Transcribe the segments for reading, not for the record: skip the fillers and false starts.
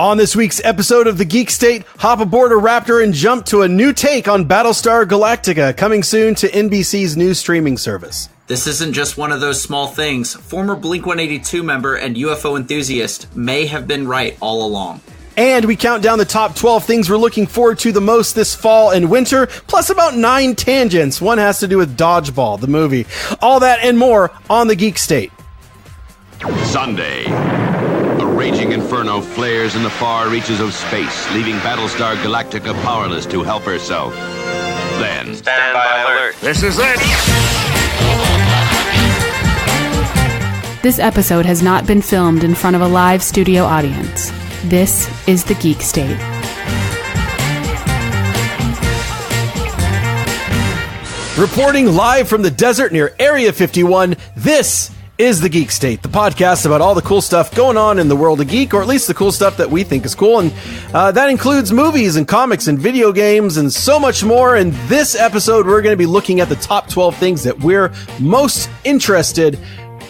On this week's episode of the Geek State, hop aboard a Raptor and jump to a new take on Battlestar Galactica, coming soon to NBC's new streaming service. This isn't just one of those small things. Former Blink-182 member and UFO enthusiast may have been right all along. And we count down the top 12 things we're looking forward to the most this fall and winter, plus about 9 tangents. One has to do with Dodgeball, the movie. All that and more on the Geek State. Sunday. A raging inferno flares in the far reaches of space, leaving Battlestar Galactica powerless to help herself. Then... Stand by alert. This is it! This episode has not been filmed in front of a live studio audience. This is the Geek State. Reporting live from the desert near Area 51, this is the Geek State, the podcast about all the cool stuff going on in the world of geek, or at least the cool stuff that we think is cool. And that includes movies and comics and video games and so much more. In this episode, we're going to be looking at the top 12 things that we're most interested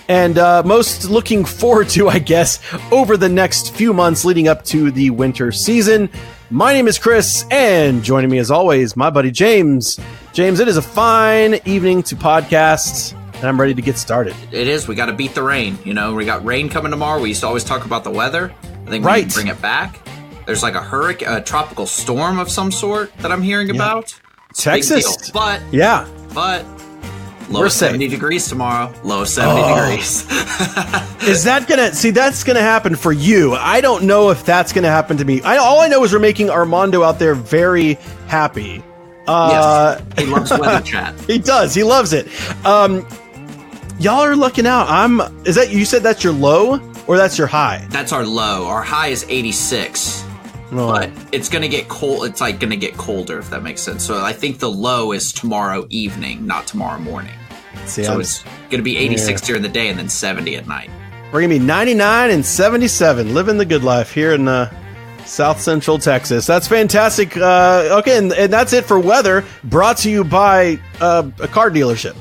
and most looking forward to, I guess, over the next few months leading up to the winter season. My name is Chris, and joining me as always, my buddy James. James, it is a fine evening to podcast, and I'm ready to get started. It is. We got to beat the rain. You know, we got rain coming tomorrow. We used to always talk about the weather. I think we need to bring it back. There's like a hurricane, a tropical storm of some sort that I'm hearing about. Texas. But low 70 degrees tomorrow. Low 70 degrees. Is that gonna that's gonna happen for you? I don't know if that's gonna happen to me. All I know is we're making Armando out there very happy. Yes, he loves weather chat. He does. He loves it. Y'all are looking out. Is that, you said that's your low or that's your high? That's our low. Our high is 86. Oh. But it's going to get cold. It's like going to get colder, if that makes sense. So I think the low is tomorrow evening, not tomorrow morning. So it's going to be 86 during the day and then 70 at night. We're going to be 99 and 77, living the good life here in South Central Texas. That's fantastic. Okay, and that's it for weather, brought to you by a car dealership.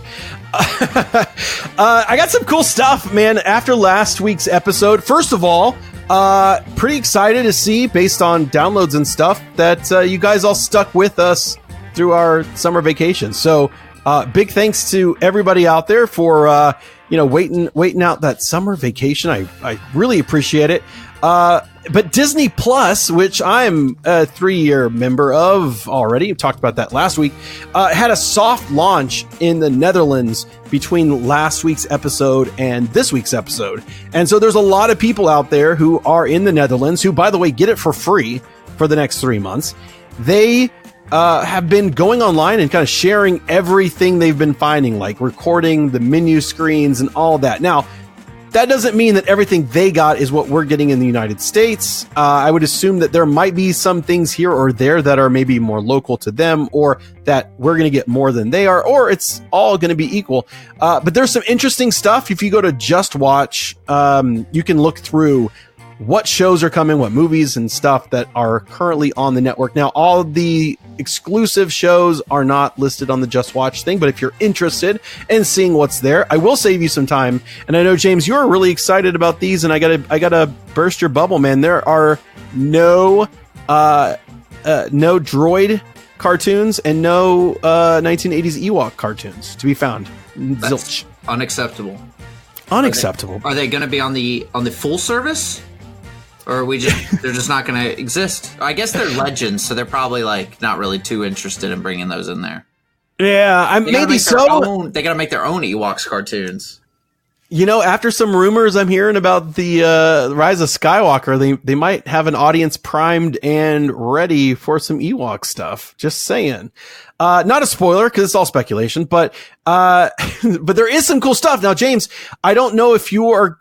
I got some cool stuff, man, after last week's episode. First of all, pretty excited to see, based on downloads and stuff, that you guys all stuck with us through our summer vacation. So big thanks to everybody out there for waiting out that summer vacation. I really appreciate it. But Disney Plus, which I'm a 3-year member of already, talked about that last week, had a soft launch in the Netherlands between last week's episode and this week's episode. And so there's a lot of people out there who are in the Netherlands who, by the way, get it for free for the next 3 months. They have been going online and kind of sharing everything they've been finding, like recording the menu screens and all that. Now, that doesn't mean that everything they got is what we're getting in the United States. I would assume that there might be some things here or there that are maybe more local to them, or that we're going to get more than they are, or it's all going to be equal. But there's some interesting stuff. If you go to Just Watch, you can look through what shows are coming, what movies and stuff that are currently on the network. Now, all the exclusive shows are not listed on the Just Watch thing, but if you're interested in seeing what's there, I will save you some time. And I know, James, you're really excited about these, and I gotta burst your bubble, man. There are no droid cartoons and no 1980s Ewok cartoons to be found. That's unacceptable. Unacceptable. Are they going to be on the full service? Or they're just not going to exist? I guess they're legends, so they're probably like not really too interested in bringing those in there. Yeah, maybe so. They got to make their own Ewoks cartoons. You know, after some rumors I'm hearing about the Rise of Skywalker, they might have an audience primed and ready for some Ewok stuff. Just saying. Not a spoiler, because it's all speculation, but there is some cool stuff. Now, James, I don't know if you are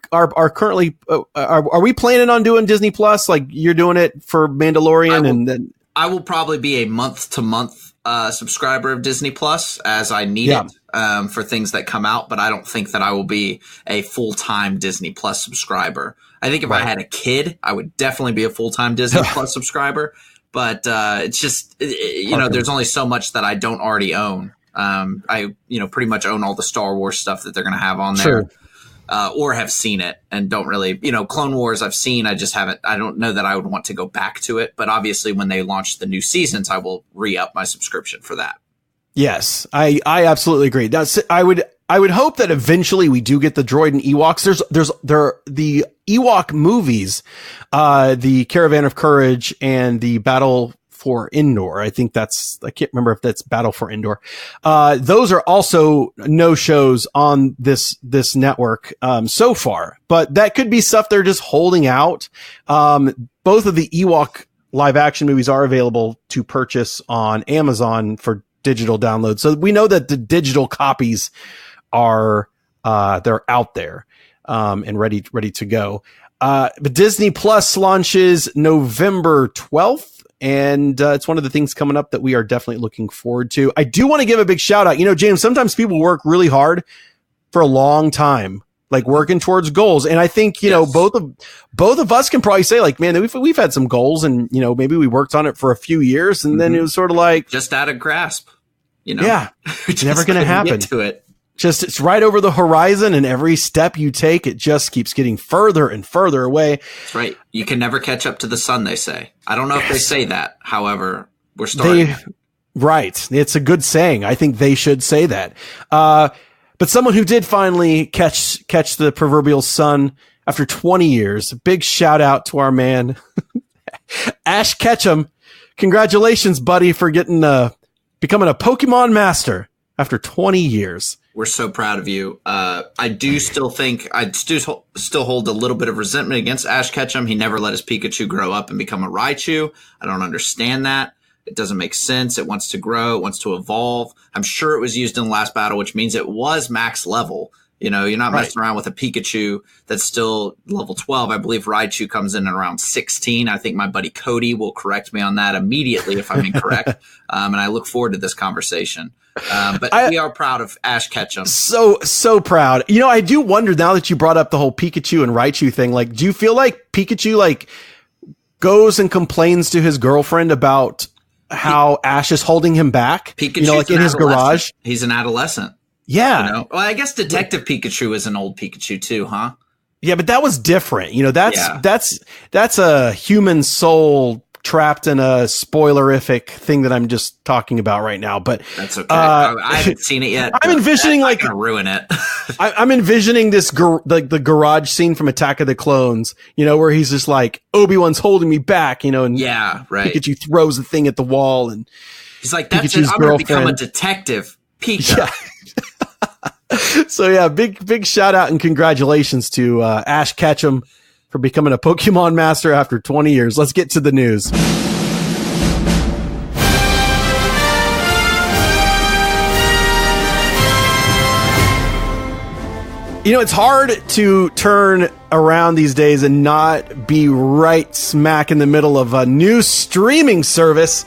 currently, are we planning on doing Disney Plus? Like, you're doing it for Mandalorian? And then I will probably be a month-to-month subscriber of Disney Plus as I need it for things that come out, but I don't think that I will be a full-time Disney Plus subscriber. I think if I had a kid, I would definitely be a full-time Disney Plus subscriber. But it's just, there's only so much that I don't already own. I pretty much own all the Star Wars stuff that they're going to have on there. or have seen it and don't really, Clone Wars I've seen. I just haven't. I don't know that I would want to go back to it. But obviously, when they launch the new seasons, I will re-up my subscription for that. Yes, I absolutely agree. I would hope that eventually we do get the droid and Ewoks. There the Ewok movies, the Caravan of Courage and the Battle for Endor. I can't remember if that's Battle for Endor. Those are also no shows on this network, so far, but that could be stuff they're just holding out. Both of the Ewok live action movies are available to purchase on Amazon for digital download. So we know that the digital copies are, they're out there, and ready to go. But Disney Plus launches November 12th. And it's one of the things coming up that we are definitely looking forward to. I do want to give a big shout out. James, sometimes people work really hard for a long time, like working towards goals. And I think, yes, both of us can probably say, like, man, we've had some goals and, maybe we worked on it for a few years and then it was sort of like just out of grasp, Yeah. It's never going to happen. Get to it. It's right over the horizon, and every step you take, it just keeps getting further and further away. That's right. You can never catch up to the sun, they say. I don't know if they say that. However, we're starting. Right. It's a good saying. I think they should say that. But someone who did finally catch the proverbial sun after 20 years, a big shout out to our man, Ash Ketchum. Congratulations, buddy, for becoming a Pokemon master after 20 years. We're so proud of you. I do still think I still hold a little bit of resentment against Ash Ketchum. He never let his Pikachu grow up and become a Raichu. I don't understand that. It doesn't make sense. It wants to grow. It wants to evolve. I'm sure it was used in the last battle, which means it was max level. You're not messing around with a Pikachu that's still level 12. I believe Raichu comes in at around 16. I think my buddy Cody will correct me on that immediately if I'm incorrect. And I look forward to this conversation. But we are proud of Ash Ketchum. So proud. I do wonder, now that you brought up the whole Pikachu and Raichu thing, like, do you feel like Pikachu goes and complains to his girlfriend about how Ash is holding him back? Pikachu's in his garage. He's an adolescent. Yeah. Well, I guess Detective Pikachu is an old Pikachu too, huh? Yeah, but that was different. That's a human soul trapped in a spoilerific thing that I'm just talking about right now. But that's okay. I haven't seen it yet. I'm envisioning that's not gonna ruin it. I'm envisioning this the garage scene from Attack of the Clones, where he's just like, Obi-Wan's holding me back, and yeah, right. Pikachu throws the thing at the wall and he's like, that's Pikachu's it. I'm going to become a detective. Pikachu. Yeah. So yeah, big shout out and congratulations to Ash Ketchum for becoming a Pokemon master after 20 years. Let's get to the news. It's hard to turn around these days and not be right smack in the middle of a new streaming service.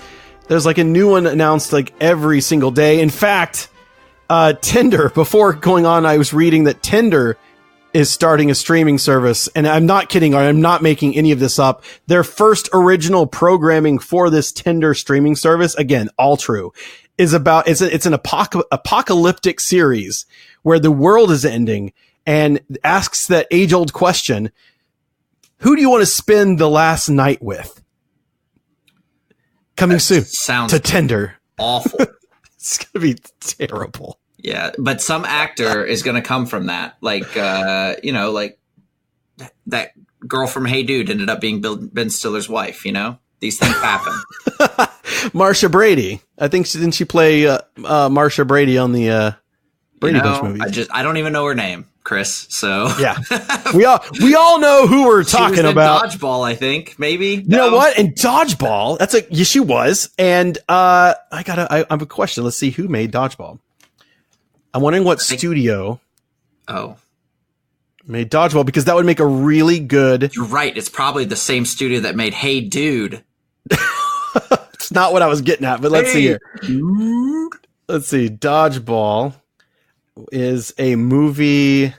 There's like a new one announced like every single day. In fact, Tinder, before going on, I was reading that Tinder is starting a streaming service, and I'm not kidding. I'm not making any of this up. Their first original programming for this Tinder streaming service, again, all true, is about, it's an apocalyptic series where the world is ending and asks that age-old question, who do you want to spend the last night with? Coming soon to Tinder. Awful. It's going to be terrible. Yeah, but some actor is going to come from that. Like, like that girl from Hey Dude ended up being Ben Stiller's wife, These things happen. Marsha Brady. I think didn't she play Marsha Brady on the Brady Bunch movies? I don't even know her name, Chris. So yeah, we all know who we're talking about. Dodgeball, I think, maybe. You know what? And Dodgeball, she was. And I have a question. Let's see who made Dodgeball. I'm wondering what studio made Dodgeball, because that would make a really good... You're right. It's probably the same studio that made Hey Dude. It's not what I was getting at, but let's see here. Let's see. Dodgeball is a movie...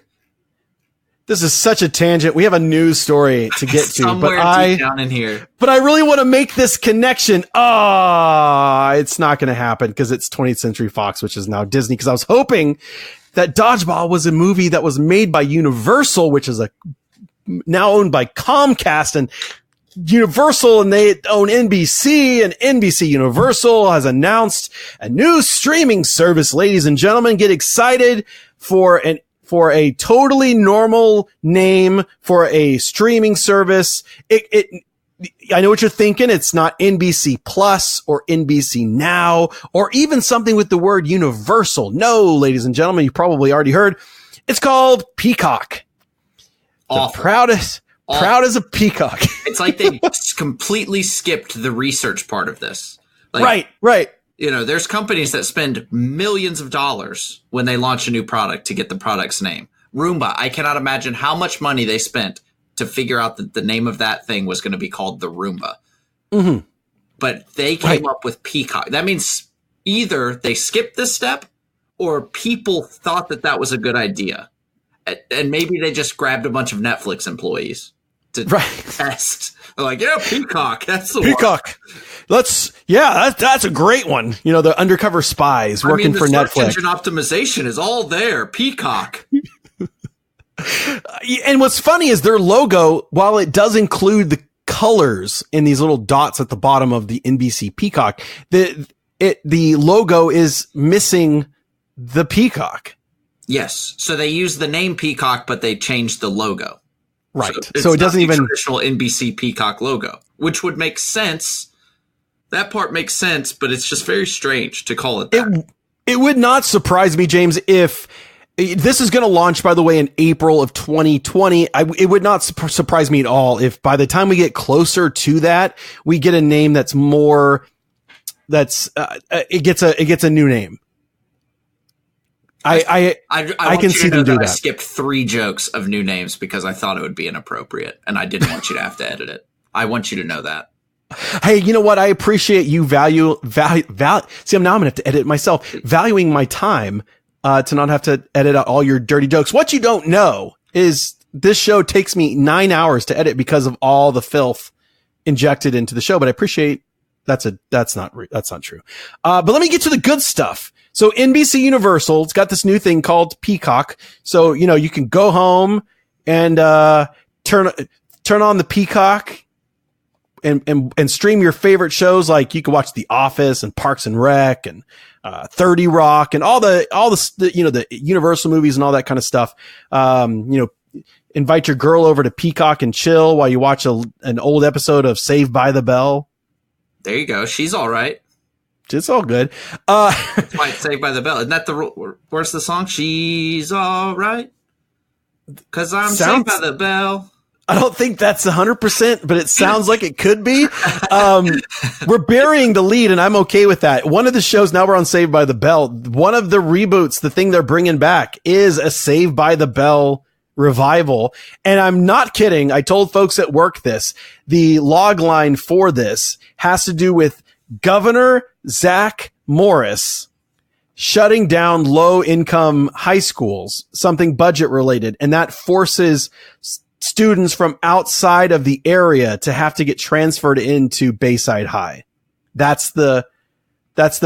This is such a tangent. We have a news story to get to, deep down in here. But I really want to make this connection. It's not going to happen because it's 20th Century Fox, which is now Disney. Because I was hoping that Dodgeball was a movie that was made by Universal, which is now owned by Comcast and Universal, and they own NBC, and NBC Universal has announced a new streaming service. Ladies and gentlemen, get excited for a totally normal name for a streaming service. I know what you're thinking. It's not NBC Plus or NBC Now or even something with the word Universal. No, ladies and gentlemen, you probably already heard. It's called Peacock. Proud as a peacock. It's like they completely skipped the research part of this. Like, right. You know, there's companies that spend millions of dollars when they launch a new product to get the product's name. Roomba, I cannot imagine how much money they spent to figure out that the name of that thing was going to be called the Roomba. Mm-hmm. But they came up with Peacock. That means either they skipped this step or people thought that was a good idea. And maybe they just grabbed a bunch of Netflix employees to test. They're like, yeah, Peacock. That's the Peacock. one. That's a great one. You know, the undercover spies working for Netflix. Search engine optimization is all there. Peacock. And what's funny is their logo, while it does include the colors in these little dots at the bottom of the NBC Peacock, the logo is missing the peacock. Yes. So they use the name Peacock, but they changed the logo. Right. So it doesn't even traditional NBC Peacock logo, which would make sense. That part makes sense, but it's just very strange to call it that. It would not surprise me, James, if this is going to launch, by the way, in April of 2020. It would not surprise me at all if by the time we get closer to that, we get a name that's more, it gets a new name. I can see them do that. I skipped 3 jokes of new names because I thought it would be inappropriate and I didn't want you to have to edit it. I want you to know that. Hey, you know what? I appreciate you value. See, now I'm going to have to edit it myself, valuing my time, to not have to edit out all your dirty jokes. What you don't know is this show takes me 9 hours to edit because of all the filth injected into the show, but I appreciate that's not true. But let me get to the good stuff. So NBC Universal, it's got this new thing called Peacock. So, you know, you can go home and, turn on the Peacock and stream your favorite shows. Like you can watch The Office and Parks and Rec and 30 Rock and all the you know, the Universal movies and all that kind of stuff. You know, invite your girl over to Peacock and chill while you watch an old episode of Saved by the Bell. There you go. She's all right. It's all good. Right, Saved by the Bell. Isn't that where's the song? She's all right. 'Cause I'm saved by the bell. I don't think that's 100%, but it sounds like it could be. We're burying the lead, and I'm okay with that. One of the shows, now we're on Saved by the Bell. One of the reboots, the thing they're bringing back is a Saved by the Bell revival. And I'm not kidding. I told folks at work this. The log line for this has to do with Governor Zach Morris shutting down low-income high schools, something budget-related, and that forces students from outside of the area to have to get transferred into Bayside High. That's the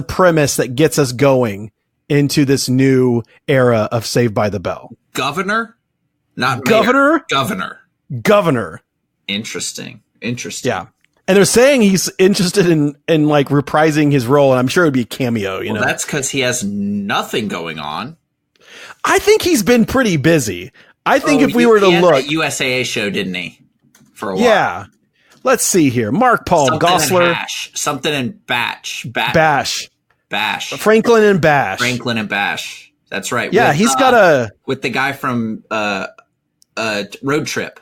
premise that gets us going into this new era of Saved by the Bell. Governor? Not Governor? Mayor. Governor. Interesting. Yeah. And they're saying he's interested in like reprising his role, and I'm sure it would be a cameo, you know. That's because he has nothing going on. I think he's been pretty busy. I think if we were to look, that USAA show, didn't he? For a while. Yeah. Let's see here. Mark Paul Gosselaar. Something in Bash. Franklin and Bash. That's right. Yeah, he's got with the guy from Road Trip.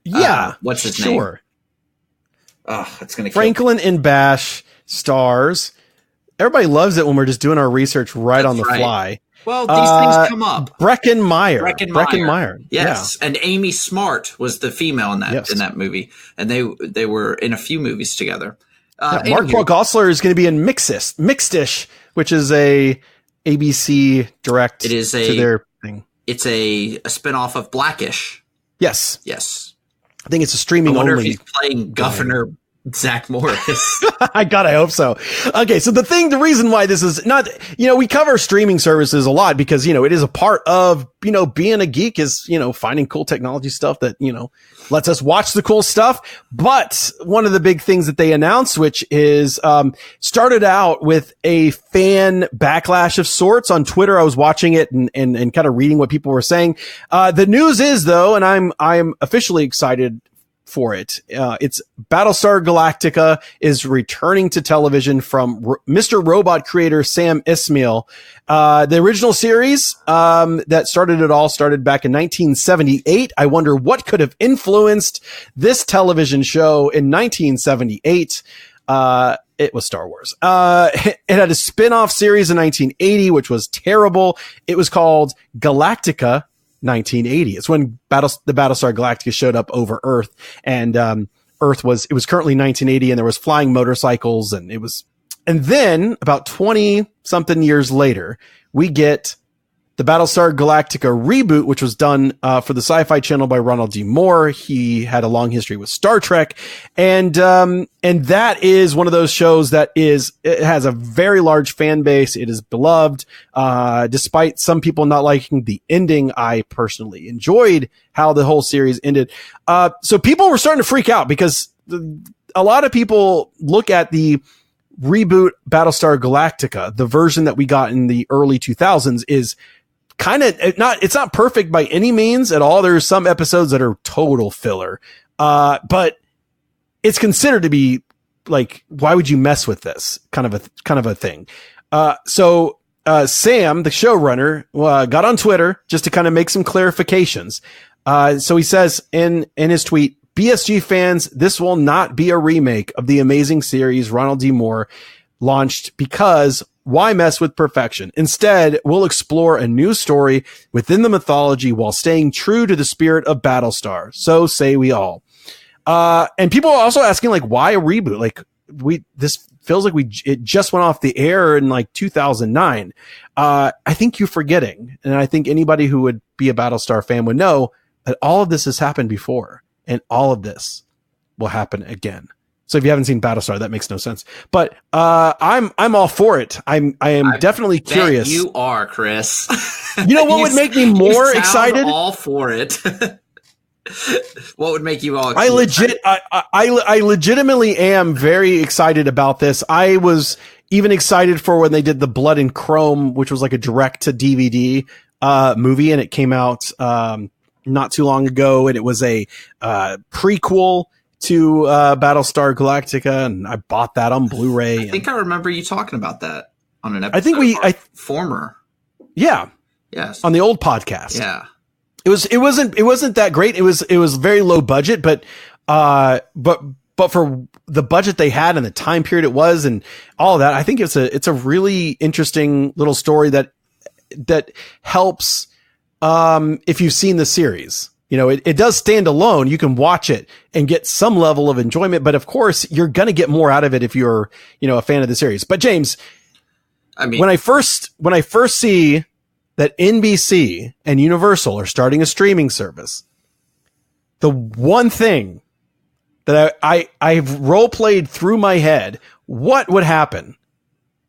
Yeah. What's his name? Sure. Oh, it's gonna Franklin and Bash stars. Everybody loves it when we're just doing our research on the fly. Well, these things come up. Brecken Meyer. Yes. Yeah. And Amy Smart was the female in that movie. And they were in a few movies together. Mark Paul Gosselaar is going to be in Mixed-ish, which is a ABC direct to their thing. It's a spinoff of Blackish. Yes. Yes. I think it's a streaming only. I wonder if he's playing Governor Zach Morris. I hope so. Okay, so the reason why this is not, we cover streaming services a lot because, it is a part of, being a geek is, finding cool technology stuff that, lets us watch the cool stuff. But one of the big things that they announced, which is, started out with a fan backlash of sorts on Twitter. I was watching it and kind of reading what people were saying. The news is though, and I'm officially excited for it. It's Battlestar Galactica is returning to television from Mr. Robot creator Sam Esmail. The original series that started it all started back in 1978. I wonder what could have influenced this television show in 1978. It was Star Wars. It had a spin-off series in 1980, which was terrible. It was called Galactica 1980. It's when the Battlestar Galactica showed up over Earth, and it was currently 1980, and there was flying motorcycles, and then about 20 something years later, we get the Battlestar Galactica reboot, which was done for the Sci-Fi Channel by Ronald D. Moore. He had a long history with Star Trek, and that is one of those shows that it has a very large fan base. It is beloved, despite some people not liking the ending. I personally enjoyed how the whole series ended. So people were starting to freak out because a lot of people look at the reboot Battlestar Galactica, the version that we got in the early 2000s, is kind of it's not perfect by any means at all. There's some episodes that are total filler. But it's considered to be like, why would you mess with this kind of a thing? So Sam, the showrunner, got on Twitter just to kind of make some clarifications. So he says in his tweet, BSG fans, this will not be a remake of the amazing series Ronald D. Moore launched, because why mess with perfection? Instead, we'll explore a new story within the mythology while staying true to the spirit of Battlestar. So say we all. And people are also asking, like, why a reboot? Like, this feels like it just went off the air in like 2009. I think you're forgetting, and I think anybody who would be a Battlestar fan would know that all of this has happened before, and all of this will happen again. So if you haven't seen Battlestar, that makes no sense. But I'm all for it. I am definitely curious. You are, Chris. You know what would make me more excited? All for it. What would make you all excited? I legitimately am very excited about this. I was even excited for when they did the Blood and Chrome, which was like a direct to DVD movie, and it came out not too long ago, and it was a prequel to Battlestar Galactica, and I bought that on Blu-ray. I think I remember you talking about that on an episode. I think former. Yeah. Yes. On the old podcast. Yeah. It wasn't that great. It was very low budget, but for the budget they had and the time period it was and all of that, I think it's a really interesting little story that helps if you've seen the series. You know, it does stand alone. You can watch it and get some level of enjoyment, but of course you're going to get more out of it if you're, a fan of the series. But James, I mean, when I first see that NBC and Universal are starting a streaming service, the one thing that I've role played through my head, what would happen?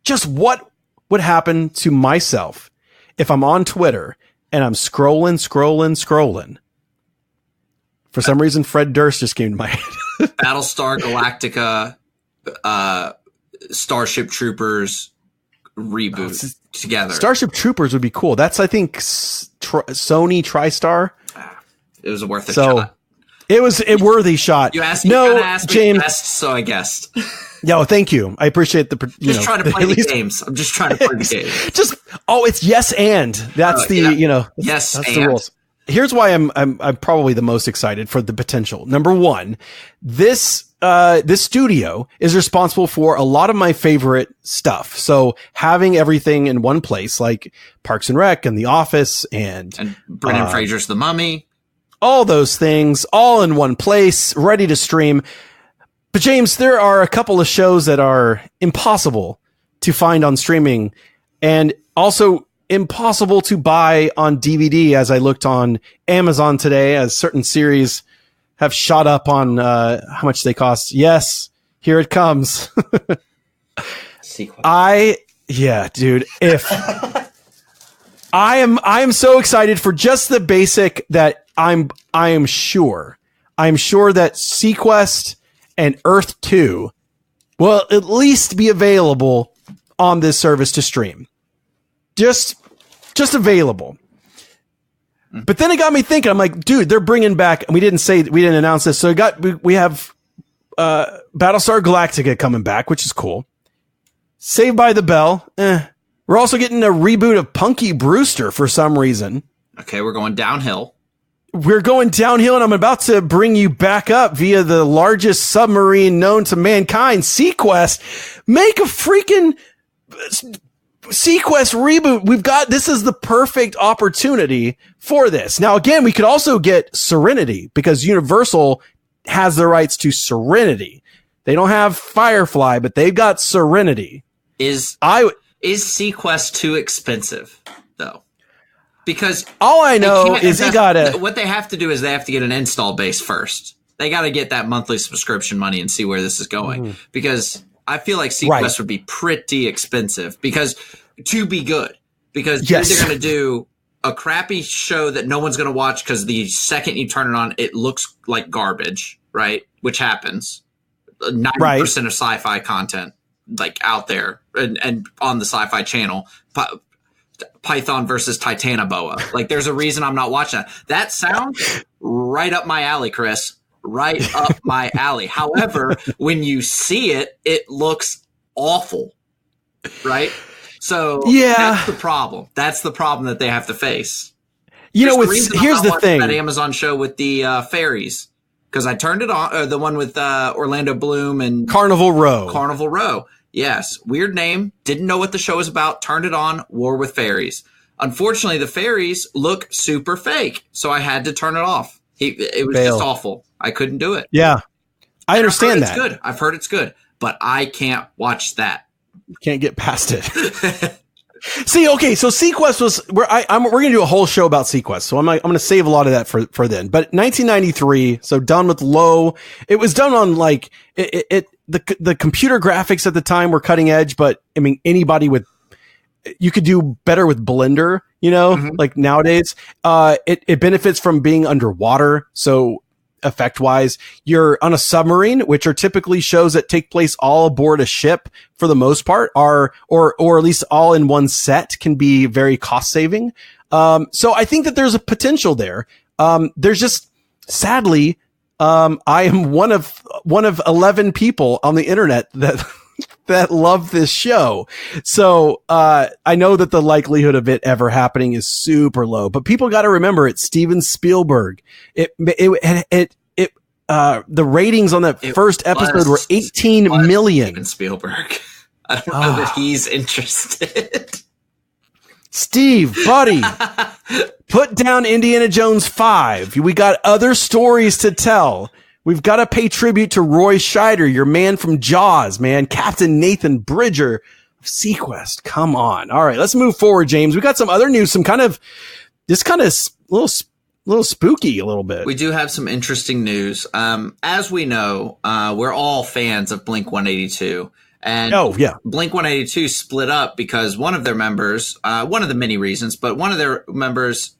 Just what would happen to myself if I'm on Twitter and I'm scrolling. For some reason, Fred Durst just came to my head. Battlestar Galactica, Starship Troopers reboot together. Starship Troopers would be cool. That's, I think, Sony TriStar. It was worth a shot. It was a worthy shot. You asked James. Me guessed, so I guessed. Yeah, thank you. I appreciate just trying to play the games. I'm just trying to play the games. It's yes and. That's yes, that's the rules. Here's why I'm probably the most excited for the potential. Number one, this studio is responsible for a lot of my favorite stuff. So having everything in one place, like Parks and Rec and The Office and Brendan Fraser's The Mummy, all those things all in one place, ready to stream. But James, there are a couple of shows that are impossible to find on streaming and also impossible to buy on DVD, as I looked on Amazon today, as certain series have shot up on how much they cost. Yes, Here it comes. Sequence. Dude, if I am so excited for just the basic that I am sure that Sequest and Earth 2 will at least be available on this service to stream. Just available. But then it got me thinking, I'm like, dude, they're bringing back, and we didn't announce this. So we have Battlestar Galactica coming back, which is cool. Saved by the Bell. We're also getting a reboot of Punky Brewster for some reason. Okay, we're going downhill. We're going downhill, and I'm about to bring you back up via the largest submarine known to mankind, Sequest. Make a freaking Sequest reboot. This is the perfect opportunity for this. Now, again, we could also get Serenity because Universal has the rights to Serenity. They don't have Firefly, but they've got Serenity. Is Sequest too expensive though? Because all I know is what they have to do is they have to get an install base first. They got to get that monthly subscription money and see where this is going. Because I feel like Sequest would be pretty expensive to be good. Because they're going to do a crappy show that no one's going to watch because the second you turn it on, it looks like garbage, right? Which happens. 90% of sci-fi content like out there and on the Sci-Fi channel. Python versus Titanoboa. Like, there's a reason I'm not watching that. That sounds right up my alley, Chris. Right up my alley. However, when you see it, it looks awful. Right? So that's the problem. That's the problem that they have to face. Here's the thing. That Amazon show with the fairies. Because I turned it on, the one with Orlando Bloom and Carnival Row. Yes. Weird name. Didn't know what the show was about. Turned it on. War with fairies. Unfortunately, the fairies look super fake. So I had to turn it off. It was just awful. I couldn't do it. Yeah. I understand that. It's good. I've heard it's good. But I can't watch that. Can't get past it. See, okay, so Sequest was we're going to do a whole show about Sequest, so I'm going to save a lot of that for then. But 1993, so done with low. It was done on like the computer graphics at the time were cutting edge, but I mean you could do better with Blender, like nowadays. It benefits from being underwater, so effect wise, you're on a submarine, which are typically shows that take place all aboard a ship for the most part, or at least all in one set, can be very cost saving. So I think that there's a potential there. There's just, sadly, I am one of 11 people on the internet that love this show. So, I know that the likelihood of it ever happening is super low, but people got to remember it's Steven Spielberg. The ratings on that first episode were 18 million. Steven Spielberg. I don't know that he's interested. Steve, buddy, put down Indiana Jones 5. We got other stories to tell. We've got to pay tribute to Roy Scheider, your man from Jaws, man. Captain Nathan Bridger of Sequest. Come on. All right, let's move forward, James. We got some other news, some kind of little spooky a little bit. We do have some interesting news. As we know, we're all fans of Blink-182. And Blink-182 split up because one of their members, one of the many reasons, but one of their members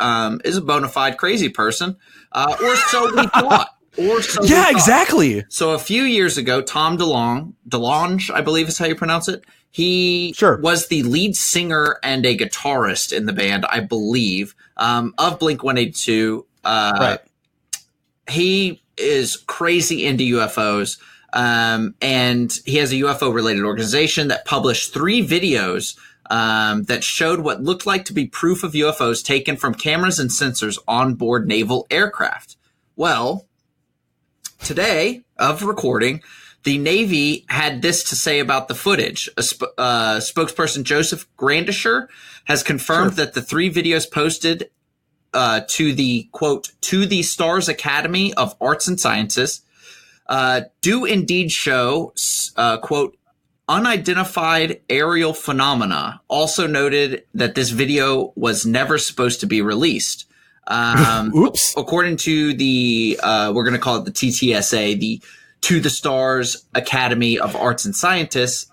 is a bona fide crazy person, or so we thought. Exactly. So a few years ago, Tom DeLonge, I believe is how you pronounce it. He was the lead singer and a guitarist in the band, I believe, of Blink-182. He is crazy into UFOs. And he has a UFO related organization that published 3 videos that showed what looked like to be proof of UFOs taken from cameras and sensors on board naval aircraft. Well, today of recording, the Navy had this to say about the footage. Spokesperson Joseph Grandisher has confirmed that the 3 videos posted to the, quote, to the Stars Academy of Arts and Sciences do indeed show, quote, unidentified aerial phenomena. Also noted that this video was never supposed to be released. Oops. According to the, we're going to call it the TTSA, the to the Stars Academy of Arts and Sciences.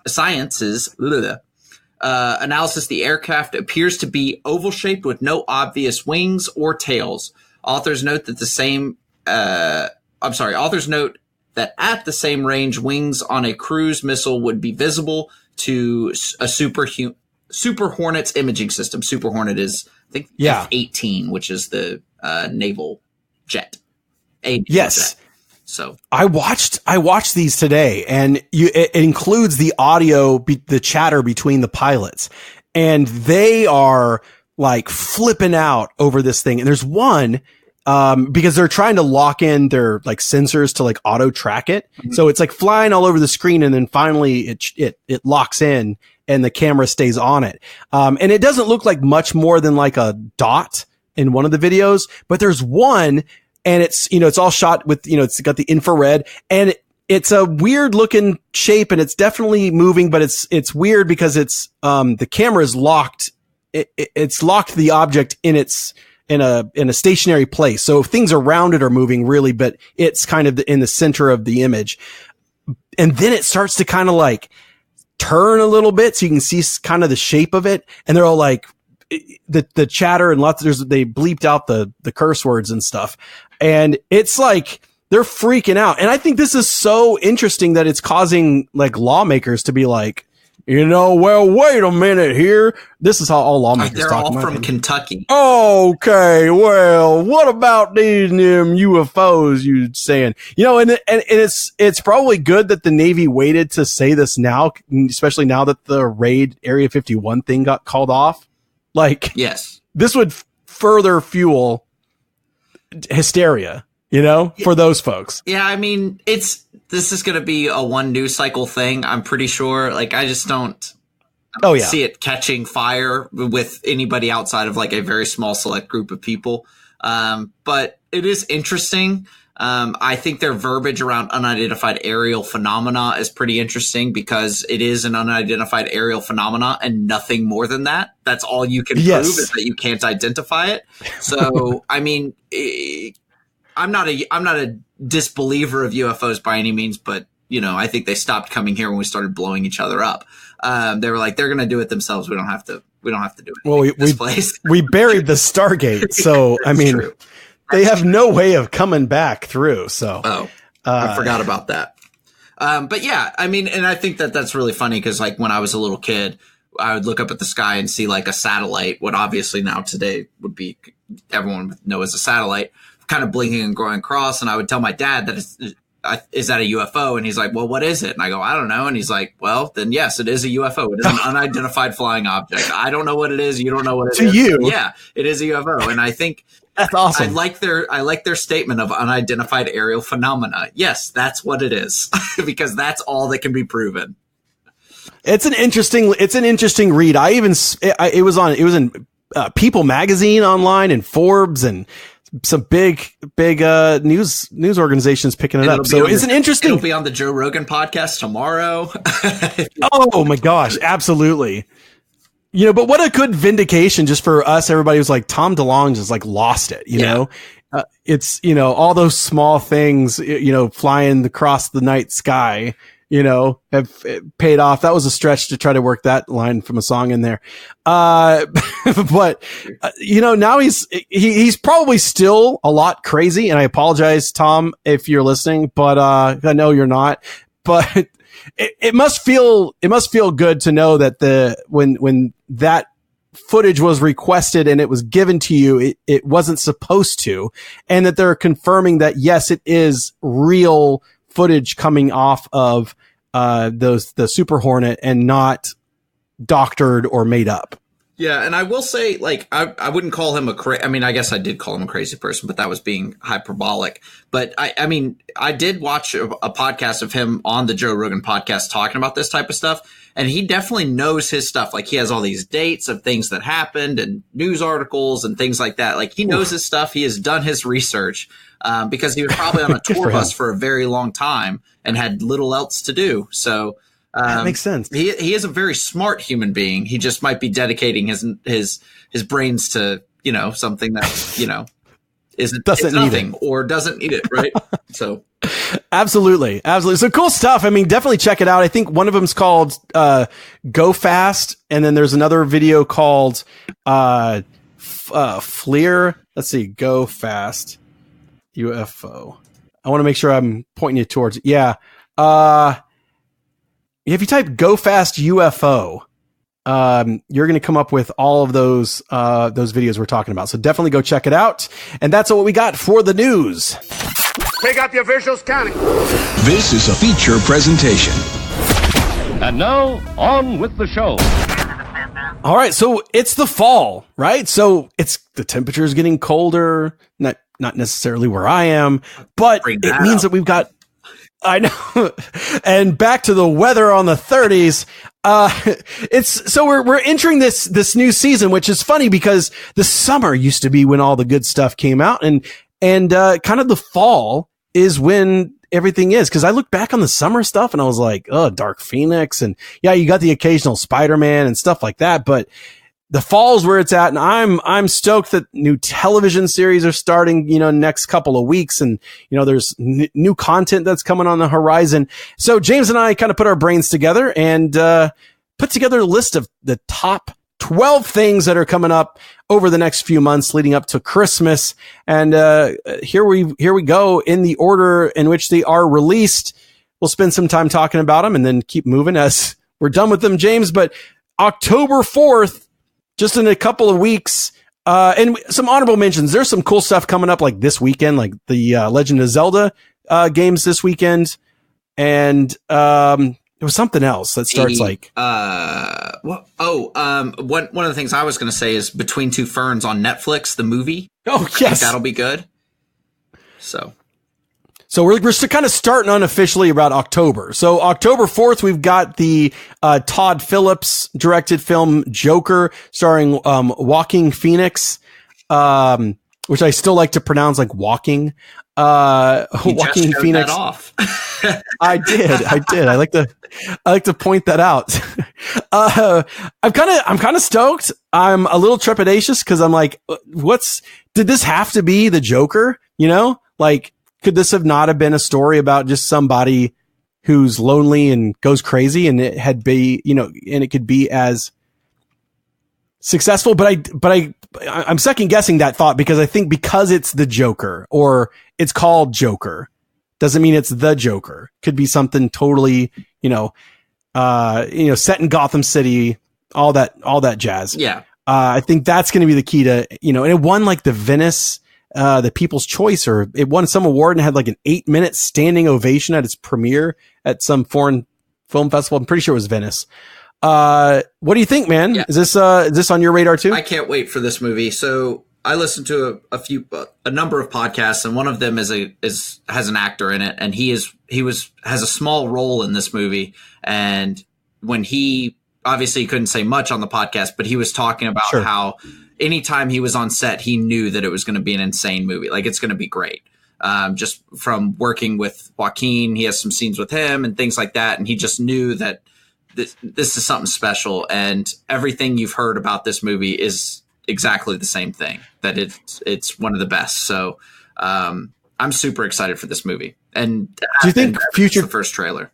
Analysis: the aircraft appears to be oval shaped with no obvious wings or tails. Authors note that Authors note that at the same range, wings on a cruise missile would be visible to a Super Hornet's imaging system. Super Hornet is, I think, F-18, which is the naval jet. Yes. Jet. So I watched these today, and it includes the audio, the chatter between the pilots, and they are like flipping out over this thing. And there's one, because they're trying to lock in their like sensors to like auto track it. Mm-hmm. So it's like flying all over the screen, and then finally it locks in and the camera stays on it. And it doesn't look like much more than like a dot in one of the videos, but there's one, and it's, it's all shot with, it's got the infrared, and it's a weird looking shape, and it's definitely moving, but it's weird because it's, the camera is locked. It's locked the object in a stationary place. So things around it are moving really, but it's kind of in the center of the image. And then it starts to kind of like turn a little bit, so you can see kind of the shape of it. And they're all like, the chatter and they bleeped out the curse words and stuff. And it's like, they're freaking out. And I think this is so interesting that it's causing like lawmakers to be like, well, wait a minute here. This is how all lawmakers they're talk. all from Kentucky. Okay, well, what about these UFOs you saying? And it's probably good that the Navy waited to say this now, especially now that the raid Area 51 thing got called off. Like, yes, this would further fuel hysteria, for those folks. Yeah, I mean, this is going to be a one news cycle thing, I'm pretty sure. Like, I just don't see it catching fire with anybody outside of like a very small select group of people. But it is interesting. I think their verbiage around unidentified aerial phenomena is pretty interesting, because it is an unidentified aerial phenomena and nothing more than that. That's all you can prove, is that you can't identify it. So, I mean, I'm not a disbeliever of UFOs by any means, but I think they stopped coming here when we started blowing each other up. They were like, they're going to do it themselves. We don't have to do it. Well, this place. We buried the Stargate, so I mean, true. They have no way of coming back through. So, I forgot about that. But yeah, I mean, and I think that that's really funny, because like when I was a little kid, I would look up at the sky and see like a satellite, what obviously now today would be, everyone would know as a satellite, kind of blinking and going across. And I would tell my dad that is that a UFO? And he's like, well, what is it? And I go, I don't know. And he's like, well, then yes, it is a UFO. It is an unidentified flying object. I don't know what it is. You don't know what it is. To you. Yeah, it is a UFO. And I think that's awesome. I like their statement of unidentified aerial phenomena. Yes, that's what it is, because that's all that can be proven. It's an interesting read. It was in People magazine online and Forbes and some big news organizations picking it up. So it's an interesting. It'll be on the Joe Rogan podcast tomorrow. Oh my gosh, absolutely. But what a good vindication just for us. Everybody was like, Tom DeLonge just like lost it. It's all those small things. Flying across the night sky. Have paid off. That was a stretch to try to work that line from a song in there. But, now he's probably still a lot crazy. And I apologize, Tom, if you're listening, but, I know you're not, but it must feel good to know that when that footage was requested and it was given to you, it wasn't supposed to, and that they're confirming that, yes, it is real footage coming off of the Super Hornet and not doctored or made up. Yeah, and I will say, like, I wouldn't call him I mean, I guess I did call him a crazy person, but that was being hyperbolic. But I mean, I did watch a podcast of him on the Joe Rogan podcast talking about this type of stuff, and he definitely knows his stuff. Like, he has all these dates of things that happened and news articles and things like that. Like, he knows his stuff. He has done his research, because he was probably on a tour bus for a very long time and had little else to do. So that makes sense. He is a very smart human being. He just might be dedicating his brains to, something that, doesn't need nothing it. or doesn't need it, right? So absolutely. So cool stuff. I mean, definitely check it out. I think one of them's called Go Fast, and then there's another video called FLIR. Let's see, Go Fast UFO. I want to make sure I'm pointing you towards. Yeah. If you type Go Fast UFO, you're going to come up with all of those videos we're talking about. So definitely go check it out. And that's what we got for the news. Pick up your visuals counting. This is a feature presentation. And now, on with the show. All right, so it's the fall, right? So the temperature is getting colder, not necessarily where I am, but it means that we've got, I know, and back to the weather on the 30s. We're entering this new season, which is funny because the summer used to be when all the good stuff came out, and kind of the fall is when everything is. Cause I look back on the summer stuff and I was like, oh, Dark Phoenix. And yeah, you got the occasional Spider-Man and stuff like that, but the fall's where it's at. And I'm stoked that new television series are starting, next couple of weeks. And, there's new content that's coming on the horizon. So James and I kind of put our brains together and, put together a list of the top 12 things that are coming up over the next few months leading up to Christmas. And here we go in the order in which they are released. We'll spend some time talking about them and then keep moving as we're done with them, James. But October 4th, just in a couple of weeks, and some honorable mentions. There's some cool stuff coming up like this weekend, like the Legend of Zelda games this weekend. And there was something else that starts like one of the things I was going to say is Between Two Ferns on Netflix, the movie. Oh, yes. I think that'll be good. So we're kind of starting unofficially about October. So October 4th, we've got the Todd Phillips directed film Joker, starring Joaquin Phoenix, which I still like to pronounce like walking. Joaquin Phoenix. That off. I did. I like to point that out. I'm kind of stoked. I'm a little trepidatious because I'm like, did this have to be the Joker? Like, could this have not have been a story about just somebody who's lonely and goes crazy, and and it could be as successful? But I'm second guessing that thought because I think because it's the Joker or it's called Joker doesn't mean it's the Joker. Could be something totally, set in Gotham City, all that jazz. Yeah. I think that's going to be the key to, and it won like the Venice, the People's Choice, or it won some award and had like an 8-minute standing ovation at its premiere at some foreign film festival. I'm pretty sure it was Venice. What do you think, man? Yeah. Is this on your radar too? I can't wait for this movie. So I listened to a number of podcasts, and one of them has an actor in it, and he has a small role in this movie. And when he obviously couldn't say much on the podcast, but he was talking about how anytime he was on set, he knew that it was going to be an insane movie. Like, it's going to be great. Just from working with Joaquin, he has some scenes with him and things like that. And he just knew that this is something special, and everything you've heard about this movie is exactly the same thing, that it's one of the best. So I'm super excited for this movie. And do you think the first trailer?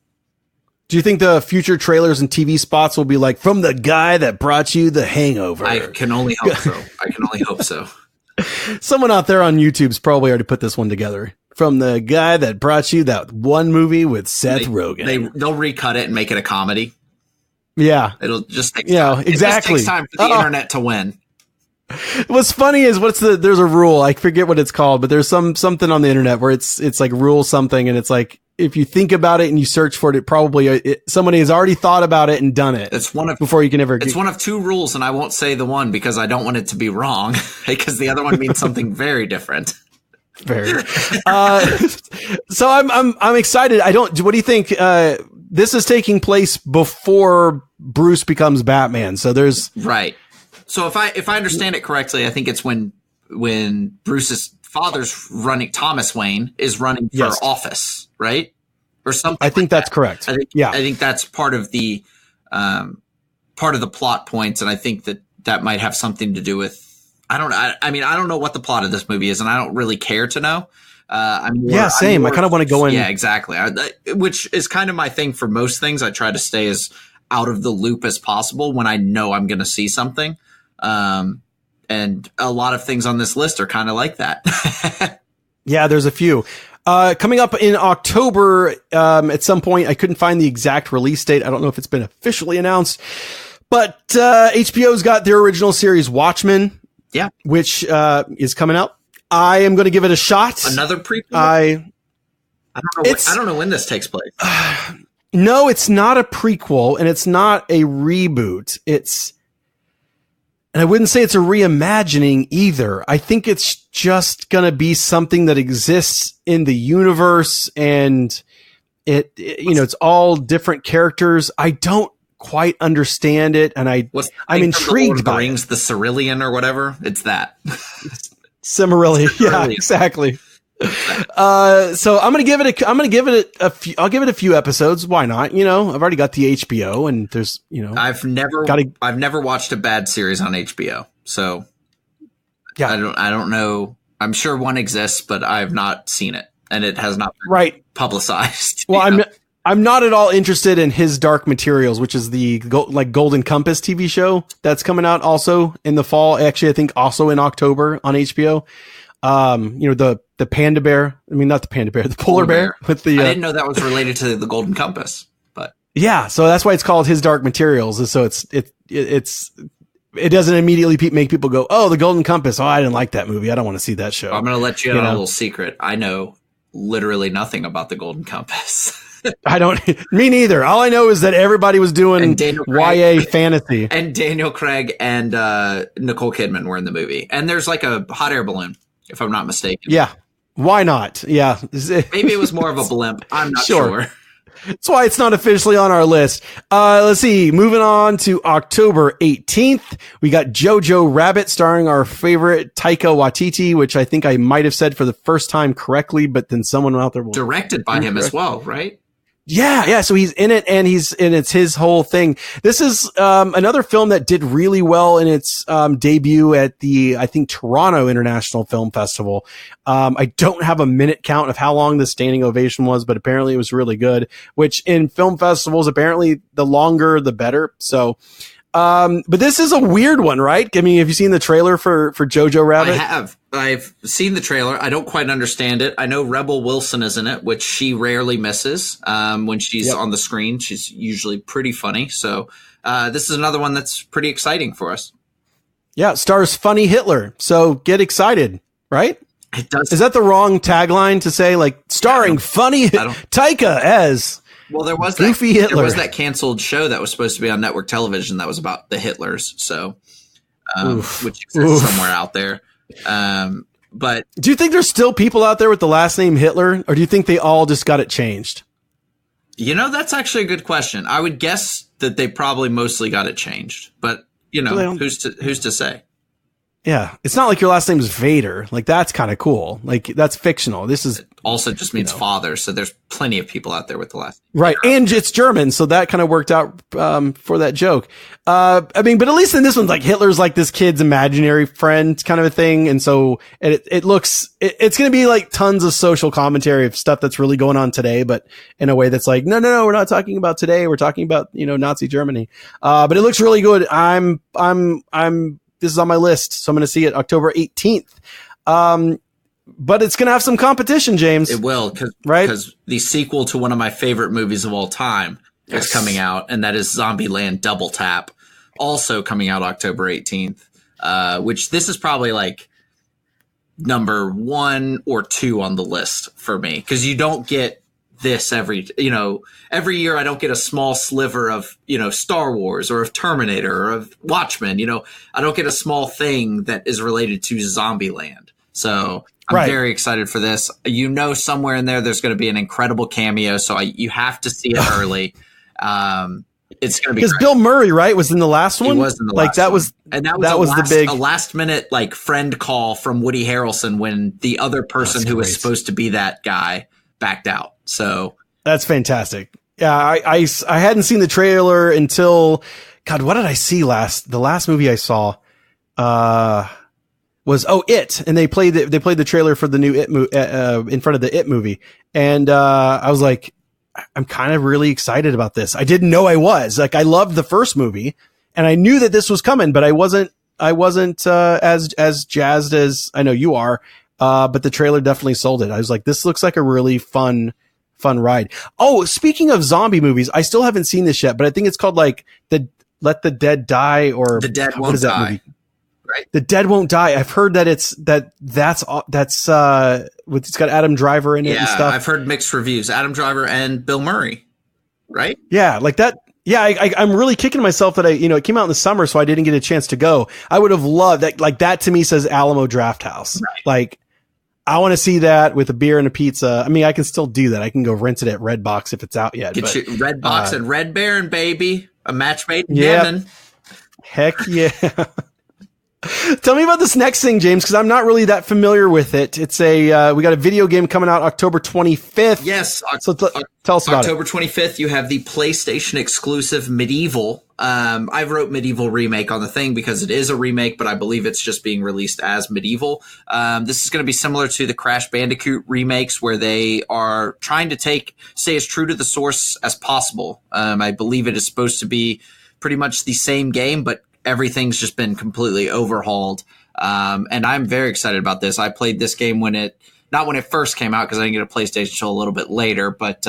Do you think the future trailers and TV spots will be like, from the guy that brought you The Hangover? I can only hope so. Someone out there on YouTube's probably already put this one together. From the guy that brought you that one movie with Seth Rogen. They'll recut it and make it a comedy. Yeah. It'll just take time. Exactly. It just takes time for the internet to win. What's funny is there's a rule. I forget what it's called, but there's something on the internet where it's like rule something, and it's like, if you think about it and you search for it, somebody has already thought about it and done it. It's one of before you can ever. It's one of two rules, and I won't say the one because I don't want it to be wrong, because the other one means something very different. Very. So I'm excited. What do you think? This is taking place before Bruce becomes Batman. So there's right. So if I understand it correctly, I think it's when Bruce's father's running, Thomas Wayne is running for office, right? Or something. I think that's correct. I think that's part of the plot points, and I think that might have something to do with I don't know what the plot of this movie is, and I don't really care to know. Same. I kind of want to go in. Yeah, exactly. Which is kind of my thing for most things. I try to stay as out of the loop as possible when I know I'm going to see something. And a lot of things on this list are kind of like that. Yeah, there's a few. Coming up in October, at some point, I couldn't find the exact release date. I don't know if it's been officially announced, but HBO's got their original series Watchmen. Yeah, which is coming out. I am going to give it a shot. Another prequel. I don't know when this takes place. No, it's not a prequel, and it's not a reboot. And I wouldn't say it's a reimagining either. I think it's just going to be something that exists in the universe, and it's all different characters. I don't quite understand it, and I'm intrigued by it. The Cerulean or whatever. It's that. Cimmerillion. Yeah, exactly. So I'm gonna give it a few. I'll give it a few episodes. Why not? I've already got the HBO, and there's I've never watched a bad series on HBO. So yeah, I don't know. I'm sure one exists, but I've not seen it, and it has not been publicized. Well, I'm not at all interested in His Dark Materials, which is the Golden Compass TV show that's coming out also in the fall. Actually, I think also in October on HBO. The panda bear. I mean, not the panda bear, the polar bear with the. I didn't know that was related to the Golden Compass, but yeah. So that's why it's called His Dark Materials. So it doesn't immediately make people go, oh, the Golden Compass. Oh, I didn't like that movie. I don't want to see that show. I'm going to let you in on a little secret. I know literally nothing about the Golden Compass. Me neither. All I know is that everybody was doing YA fantasy. And Daniel Craig and Nicole Kidman were in the movie. And there's like a hot air balloon, if I'm not mistaken. Yeah. Why not? Yeah. Maybe it was more of a blimp. I'm not sure. That's why it's not officially on our list. Let's see. Moving on to October 18th, we got Jojo Rabbit starring our favorite Taika Waititi, which I think I might have said for the first time correctly, but then someone out there will. Directed by him as well, right? Yeah. So he's in it, and it's his whole thing. This is another film that did really well in its debut at the, I think, Toronto International Film Festival. I don't have a minute count of how long the standing ovation was, but apparently it was really good, which in film festivals, apparently the longer, the better. So, but this is a weird one, right? I mean, have you seen the trailer for Jojo Rabbit? I have. I've seen the trailer. I don't quite understand it. I know Rebel Wilson is in it, which she rarely misses. When she's on the screen, she's usually pretty funny. So this is another one that's pretty exciting for us. Yeah, stars Funny Hitler. So get excited, right? It does. Is that the wrong tagline to say, like, starring Funny Taika as... Well, there was Goofy Hitler. There was that canceled show that was supposed to be on network television that was about the Hitlers. So, which exists somewhere out there. But do you think there's still people out there with the last name Hitler, or do you think they all just got it changed? That's actually a good question. I would guess that they probably mostly got it changed, but who's to say? Yeah, it's not like your last name is Vader. Like, that's kind of cool. Like, that's fictional. This is it also just means father. So there's plenty of people out there with the last name. Right. And it's German. So that kind of worked out for that joke. But at least in this one, like, Hitler's like this kid's imaginary friend kind of a thing. And so it's going to be like tons of social commentary of stuff that's really going on today, but in a way that's like, no, we're not talking about today. We're talking about, Nazi Germany. But it looks really good. This is on my list, so I'm going to see it October 18th. But it's going to have some competition, James. It will, because the sequel to one of my favorite movies of all time is coming out, and that is Zombieland Double Tap, also coming out October 18th, which this is probably like number 1 or 2 on the list for me, because you don't get this every year. I don't get a small sliver of Star Wars or of Terminator or of Watchmen. I don't get a small thing that is related to Zombieland. So I'm very excited for this. Somewhere in there's going to be an incredible cameo, so you have to see it early. It's going to be because Bill Murray, right, was in the last one. He was in the last one. That was the big last minute friend call from Woody Harrelson when the other person who was supposed to be that guy backed out. So that's fantastic. Yeah, I hadn't seen the trailer until, God, what did I see last? The last movie I saw, was It, and they played the trailer for the new It in front of the It movie, and I was like, I'm kind of really excited about this. I didn't know I was. Like, I loved the first movie, and I knew that this was coming, but I wasn't as jazzed as I know you are. But the trailer definitely sold it. I was like, this looks like a really fun ride. Oh, speaking of zombie movies, I still haven't seen this yet, but I think it's called like Let the Dead Die, or The Dead Won't what is that Die. movie? Right. The Dead Won't Die. I've heard that it's got Adam Driver in it and stuff. I've heard mixed reviews. Adam Driver and Bill Murray, right? Yeah, like that. Yeah, I'm really kicking myself that it came out in the summer, so I didn't get a chance to go. I would have loved that. Like, that to me says Alamo Drafthouse. Right. Like, I want to see that with a beer and a pizza. I mean, I can still do that. I can go rent it at Redbox if it's out yet. Get you Redbox and Red Baron, baby. A match made in yeah. heaven. Heck yeah. Tell me about this next thing, James, because I'm not really that familiar with it. It's we got a video game coming out October 25th. Yes. So tell us about it. October 25th, you have the PlayStation exclusive Medieval. I wrote Medieval Remake on the thing because it is a remake, but I believe it's just being released as Medieval. This is going to be similar to the Crash Bandicoot remakes, where they are trying to stay as true to the source as possible. I believe it is supposed to be pretty much the same game, but everything's just been completely overhauled. And I'm very excited about this. I played this game not when it first came out, because I didn't get a PlayStation until a little bit later, but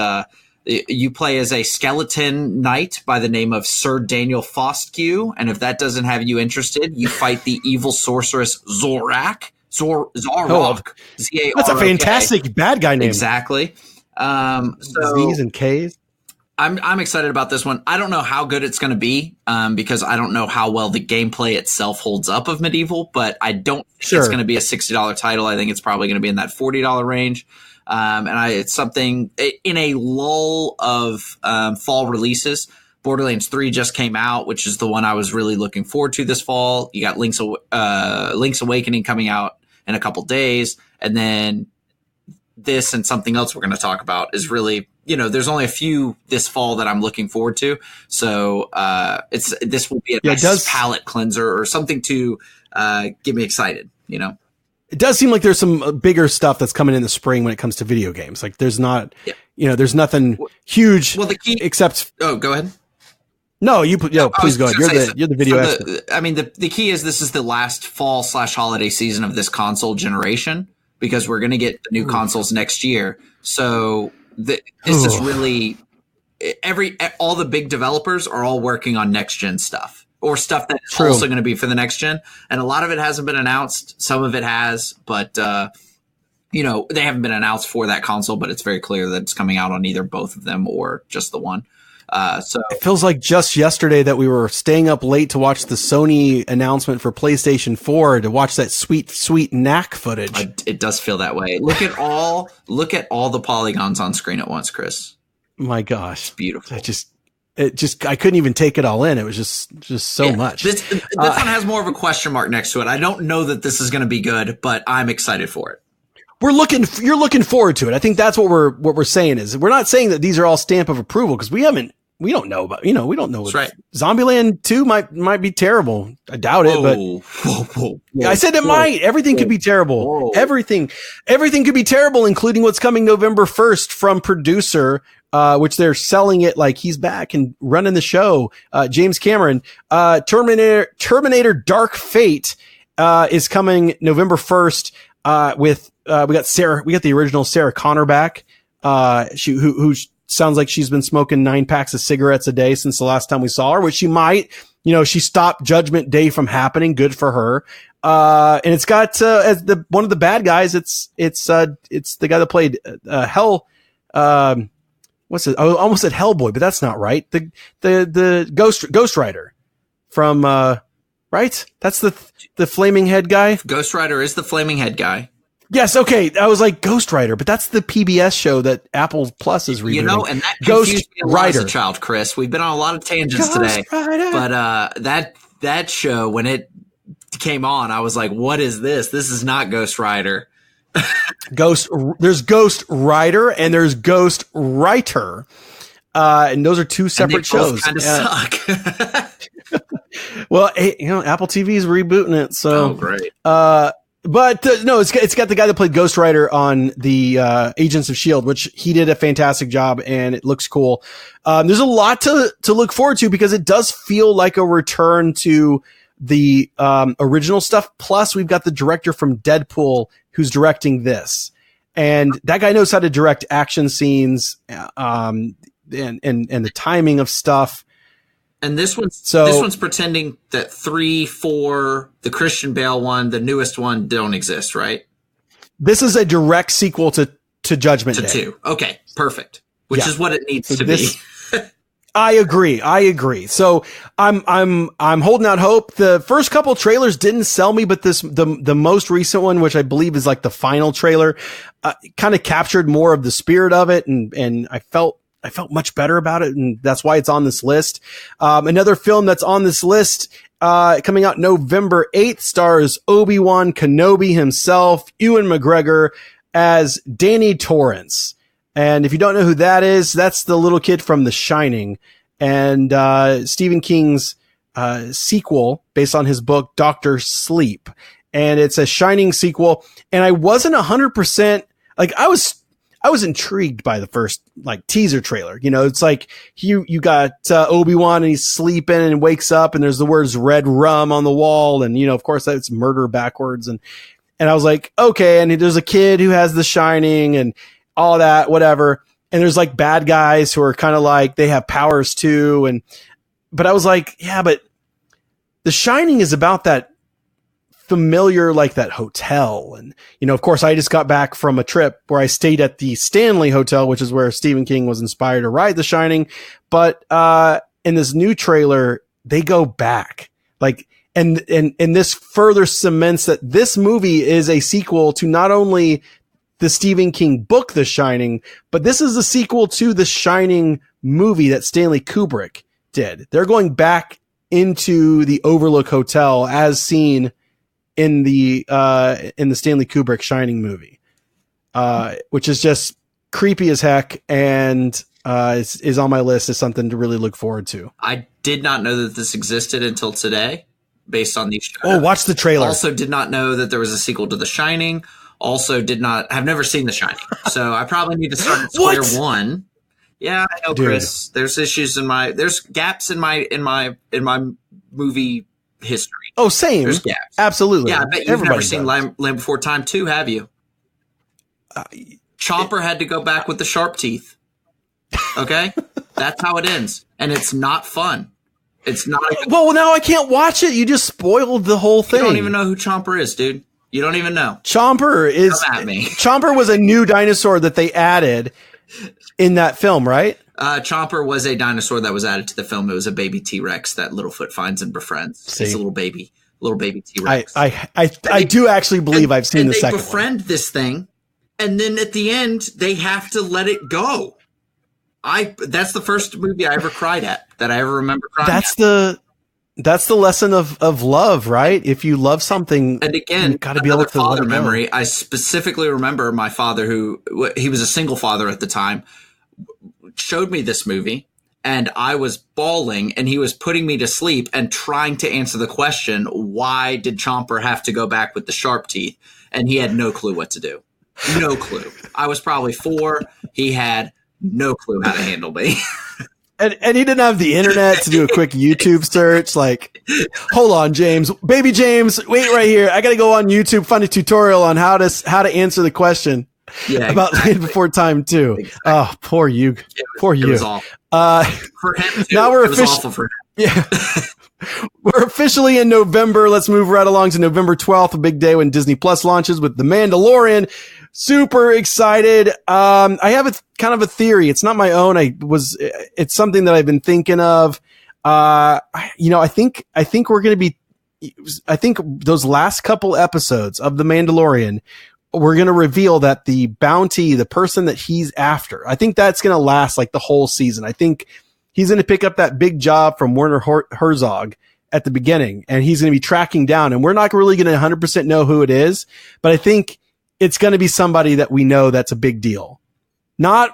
you play as a skeleton knight by the name of Sir Daniel Fosque. And if that doesn't have you interested, you fight the evil sorceress Zorak. Zorok. Z-A-R-O-K. That's a fantastic bad guy name. Exactly. Z's and K's. I'm excited about this one. I don't know how good it's going to be because I don't know how well the gameplay itself holds up of Medieval, but I don't think it's going to be a $60 title. I think it's probably going to be in that $40 range. It's something in a lull of fall releases. Borderlands 3 just came out, which is the one I was really looking forward to this fall. You got Link's Awakening coming out in a couple days, and then this and something else we're going to talk about is really, there's only a few this fall that I'm looking forward to. So this will be a nice palate cleanser or something to get me excited. It does seem like there's some bigger stuff that's coming in the spring when it comes to video games. Like, there's not, there's nothing huge. Well, the key, except. Oh, go ahead. No, please go ahead. You're the video expert. The key is this is the last fall/holiday season of this console generation, because we're going to get the new consoles next year. So this is really all the big developers are all working on next gen stuff, or stuff that's also going to be for the next gen. And a lot of it hasn't been announced. Some of it has, but they haven't been announced for that console, but it's very clear that it's coming out on either both of them or just the one. So it feels like just yesterday that we were staying up late to watch the Sony announcement for PlayStation 4 to watch that sweet knack footage. It does feel that way. Look at all the polygons on screen at once, Chris. My gosh. It's beautiful. I couldn't even take it all in. It was just so much. This one has more of a question mark next to it. I don't know that this is going to be good, but I'm excited for it. You're looking forward to it. I think that's what we're saying is we're not saying that these are all stamp of approval, because we don't know about, we don't know. That's right. Zombieland 2 might be terrible. I doubt it, but I said it might. Everything could be terrible. Everything could be terrible, including what's coming November 1st from producer, which they're selling it like he's back and running the show. James Cameron, Terminator Dark Fate, is coming November 1st, with, we got the original Sarah Connor back, who sounds like she's been smoking 9 packs of cigarettes a day since the last time we saw her, which she might, she stopped Judgment Day from happening. Good for her. And it's got, as one of the bad guys, it's the guy that played, what's it? I almost said Hellboy, but that's not right. The Ghost Rider from, right? That's the flaming head guy. Ghost Rider is the flaming head guy. Yes, okay. I was like Ghost Rider, but that's the PBS show that Apple Plus is rebooting. And that Ghost confused me a lot as a child, Chris. We've been on a lot of tangents today. But that show, when it came on, I was like, what is this? This is not Ghost Rider. There's Ghost Rider and there's Ghost Writer. And those are two separate shows. Kind of suck. Well, Apple TV is rebooting it. So, great. But no, it's got the guy that played Ghost Rider on the Agents of S.H.I.E.L.D., which he did a fantastic job, and it looks cool. There's a lot to look forward to because it does feel like a return to the original stuff. Plus, we've got the director from Deadpool who's directing this. And that guy knows how to direct action scenes and the timing of stuff. And this one's pretending that 3, 4, the Christian Bale one, the newest one, don't exist, right? This is a direct sequel to Judgment Day. 2. Okay, perfect. Which is what it needs to be. I agree. So I'm holding out hope. The first couple trailers didn't sell me, but the most recent one, which I believe is like the final trailer, kind of captured more of the spirit of it, and I felt much better about it, and that's why it's on this list. Another film that's on this list, coming out November 8th, stars Obi-Wan Kenobi himself, Ewan McGregor as Danny Torrance. And if you don't know who that is, that's the little kid from The Shining, and Stephen King's sequel based on his book Dr. Sleep. And it's a Shining sequel, and I wasn't 100%, like, I was intrigued by the first like teaser trailer. You know, it's like you got Obi-Wan and he's sleeping and wakes up and there's the words red rum on the wall. And, you know, of course that's murder backwards. And I was like, okay. And there's a kid who has The Shining and all that, whatever. And there's like bad guys who are kind of like, they have powers too. But I was like, yeah, but The Shining is about that familiar, like that hotel. And, you know, of course I just got back from a trip where I stayed at the Stanley Hotel, which is where Stephen King was inspired to write The Shining. But, in this new trailer, they go back, like, and this further cements that this movie is a sequel to not only the Stephen King book, The Shining, but this is a sequel to the Shining movie that Stanley Kubrick did. They're going back into the Overlook Hotel as seen in the Stanley Kubrick Shining movie, which is just creepy as heck, and is on my list as something to really look forward to. I did not know that this existed until today, based on these. Oh, watch the trailer. Also, did not know that there was a sequel to The Shining. Also, have never seen The Shining, so I probably need to start at square one. Yeah, I know, dude. Chris. There's gaps in my movie history. Oh, same. There's gaps. Absolutely. Yeah, I bet you've never seen Land Before Time 2, have you? Chopper had to go back with the sharp teeth. Okay? That's how it ends. And it's not fun. It's not. Well, now I can't watch it. You just spoiled the whole thing. You don't even know who Chomper is, dude. You don't even know. Chomper was a new dinosaur that they added in that film, right? Chomper was a dinosaur that was added to the film. It was a baby T-Rex that Littlefoot finds and befriends. It's a little baby T-Rex. I do actually believe I've seen the second one. They befriend this thing, and then at the end, they have to let it go. That's the first movie I ever cried at, that I ever remember crying at. That's the lesson of love, right? If you love something, and again, you got to be able to let it go. Memory. I specifically remember my father, he was a single father at the time, showed me this movie, and I was bawling, and he was putting me to sleep and trying to answer the question, why did Chomper have to go back with the sharp teeth? And he had no clue what to do. No clue. I was probably 4. He had no clue how to handle me. And he didn't have the internet to do a quick YouTube search. Like, hold on, James, baby James, wait right here. I got to go on YouTube, find a tutorial on how to answer the question about Land Before Time 2. Exactly. Oh, poor you. Poor you. It was awful. For him too. Now it was awful for him. Yeah. We're officially in November. Let's move right along to November 12th, a big day when Disney Plus launches with The Mandalorian. Super excited. I have a kind of a theory. It's not my own. It's something that I've been thinking of. I think we're going to be, I think those last couple episodes of The Mandalorian, we're going to reveal that the bounty, the person that he's after, I think that's going to last like the whole season. I think he's going to pick up that big job from Werner Herzog at the beginning, and he's going to be tracking down, and we're not really going to 100% know who it is, but I think it's going to be somebody that we know that's a big deal. Not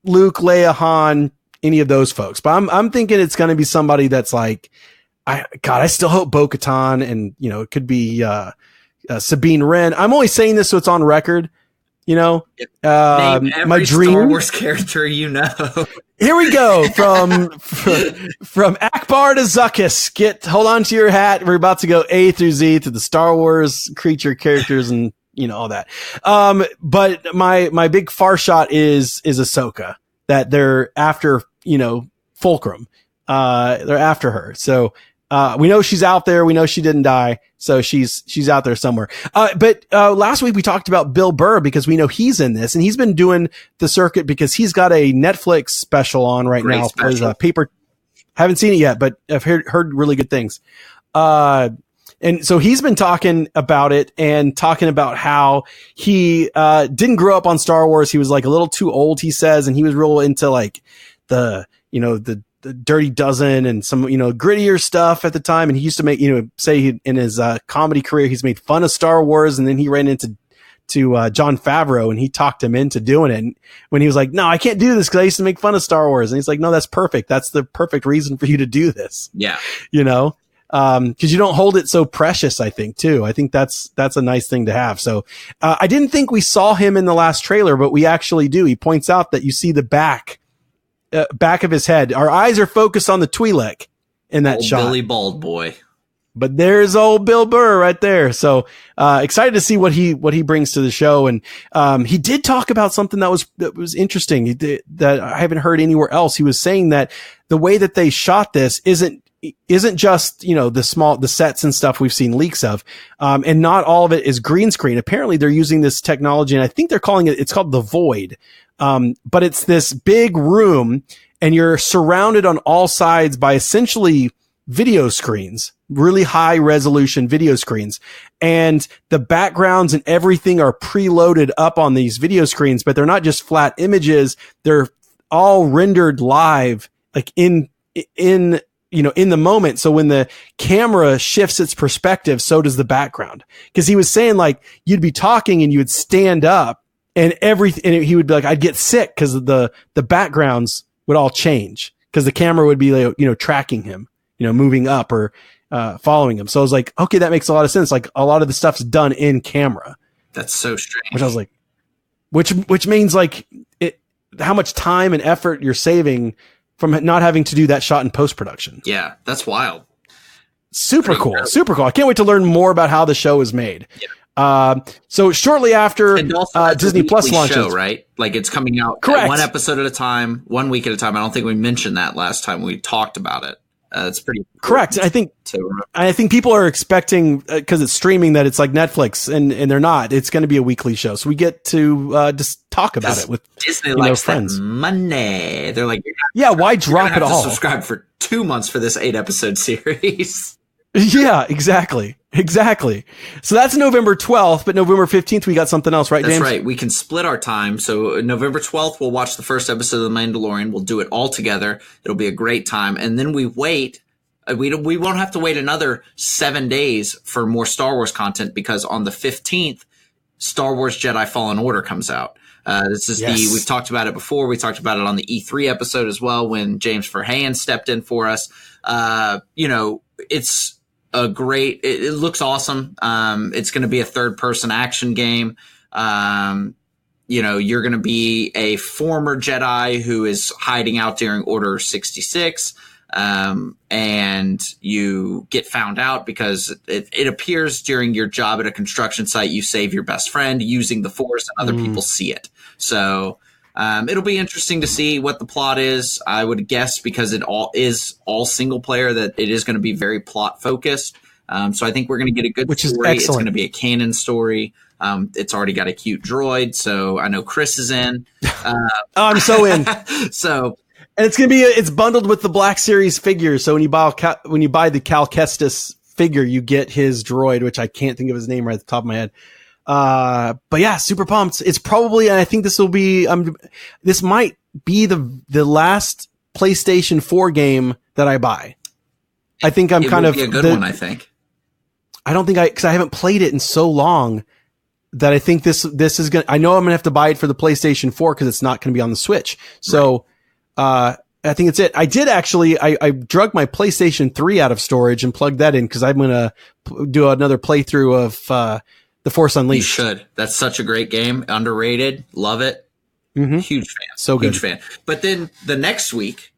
Luke, Leia, Han, any of those folks, but I'm thinking it's going to be somebody that's like, I still hope Bo-Katan, and, you know, it could be, Sabine Wren. I'm only saying this so it's on record. Name every my dream. Star Wars character you know. Here we go from Akbar to Zuckuss. Hold on to your hat. We're about to go A through Z to the Star Wars creature characters and all that. But my big far shot is Ahsoka, that they're after Fulcrum. They're after her. So we know she's out there. We know she didn't die. So she's out there somewhere. But last week we talked about Bill Burr because we know he's in this and he's been doing the circuit because he's got a Netflix special on right now. Special. Paper. Haven't seen it yet, but I've heard really good things. And so he's been talking about it and talking about how he didn't grow up on Star Wars. He was like a little too old, he says, and he was real into like the Dirty Dozen and some, grittier stuff at the time. And he used to make, say in his comedy career, he's made fun of Star Wars. And then he ran into Jon Favreau and he talked him into doing it. And when he was like, no, I can't do this because I used to make fun of Star Wars. And he's like, no, that's perfect. That's the perfect reason for you to do this. Yeah. Cause you don't hold it so precious, I think too. I think that's a nice thing to have. So, I didn't think we saw him in the last trailer, but we actually do. He points out that you see the back of his head. Our eyes are focused on the Twi'lek in that shot. Billy Bald Boy. But there's old Bill Burr right there. So, excited to see what he brings to the show. And, he did talk about something that was interesting that I haven't heard anywhere else. He was saying that the way that they shot this isn't just, the sets and stuff we've seen leaks of. And not all of it is green screen. Apparently they're using this technology and I think they're it's called the Void. But it's this big room and you're surrounded on all sides by essentially video screens, really high resolution video screens. And the backgrounds and everything are preloaded up on these video screens, but they're not just flat images. They're all rendered live, like in the moment. So when the camera shifts its perspective, so does the background. Cause he was saying like you'd be talking and you would stand up and he would be like, I'd get sick because the backgrounds would all change because the camera would be, tracking him, moving up or, following him. So I was like, okay, that makes a lot of sense. Like a lot of the stuff's done in camera. That's so strange. Which I was like, which means like how much time and effort you're saving from not having to do that shot in post-production. Yeah, that's wild. Super cool. I can't wait to learn more about how the show is made. Yeah. So shortly after Disney Plus launches, show, right? Like it's coming out one episode at a time, 1 week at a time. I don't think we mentioned that last time we talked about it. It's pretty correct. I think people are expecting because it's streaming that it's like Netflix, and they're not. It's going to be a weekly show, so we get to just talk about it with Disney likes friends. That money. They're like, yeah, why drop it all? Subscribe for 2 months for this 8-episode series. Yeah, exactly. So that's November 12th, but November 15th, we got something else, right, James? That's right. We can split our time. So November 12th, we'll watch the first episode of The Mandalorian. We'll do it all together. It'll be a great time. And then we wait. We won't have to wait another 7 days for more Star Wars content because on the 15th, Star Wars Jedi Fallen Order comes out. This is we've talked about it before. We talked about it on the E3 episode as well when James Verheyen stepped in for us. It's a great, it looks awesome. It's going to be a third-person action game. You're going to be a former Jedi who is hiding out during Order 66. And you get found out because it appears during your job at a construction site, you save your best friend using the Force and other people see it. So it'll be interesting to see what the plot is. I would guess because it is all single player that it is going to be very plot focused. So I think we're going to get a good story. It's going to be a canon story. It's already got a cute droid. So I know Chris is in. I'm so in. And it's going to be, it's bundled with the Black Series figures. So when you buy the Cal Kestis figure, you get his droid, which I can't think of his name right at the top of my head. But yeah, super pumped. It's probably, and I think this will be, this might be the last PlayStation 4 game that I buy. I think I'm kind of be a good one, I think. I don't think because I haven't played it in so long that I think this is going to, I know I'm going to have to buy it for the PlayStation 4 because it's not going to be on the Switch. So, I think it's it. I did actually, I drug my PlayStation 3 out of storage and plugged that in because I'm going to do another playthrough of The Force Unleashed. You should. That's such a great game. Underrated. Love it. Mm-hmm. Huge fan. So good. Huge fan. But then the next week,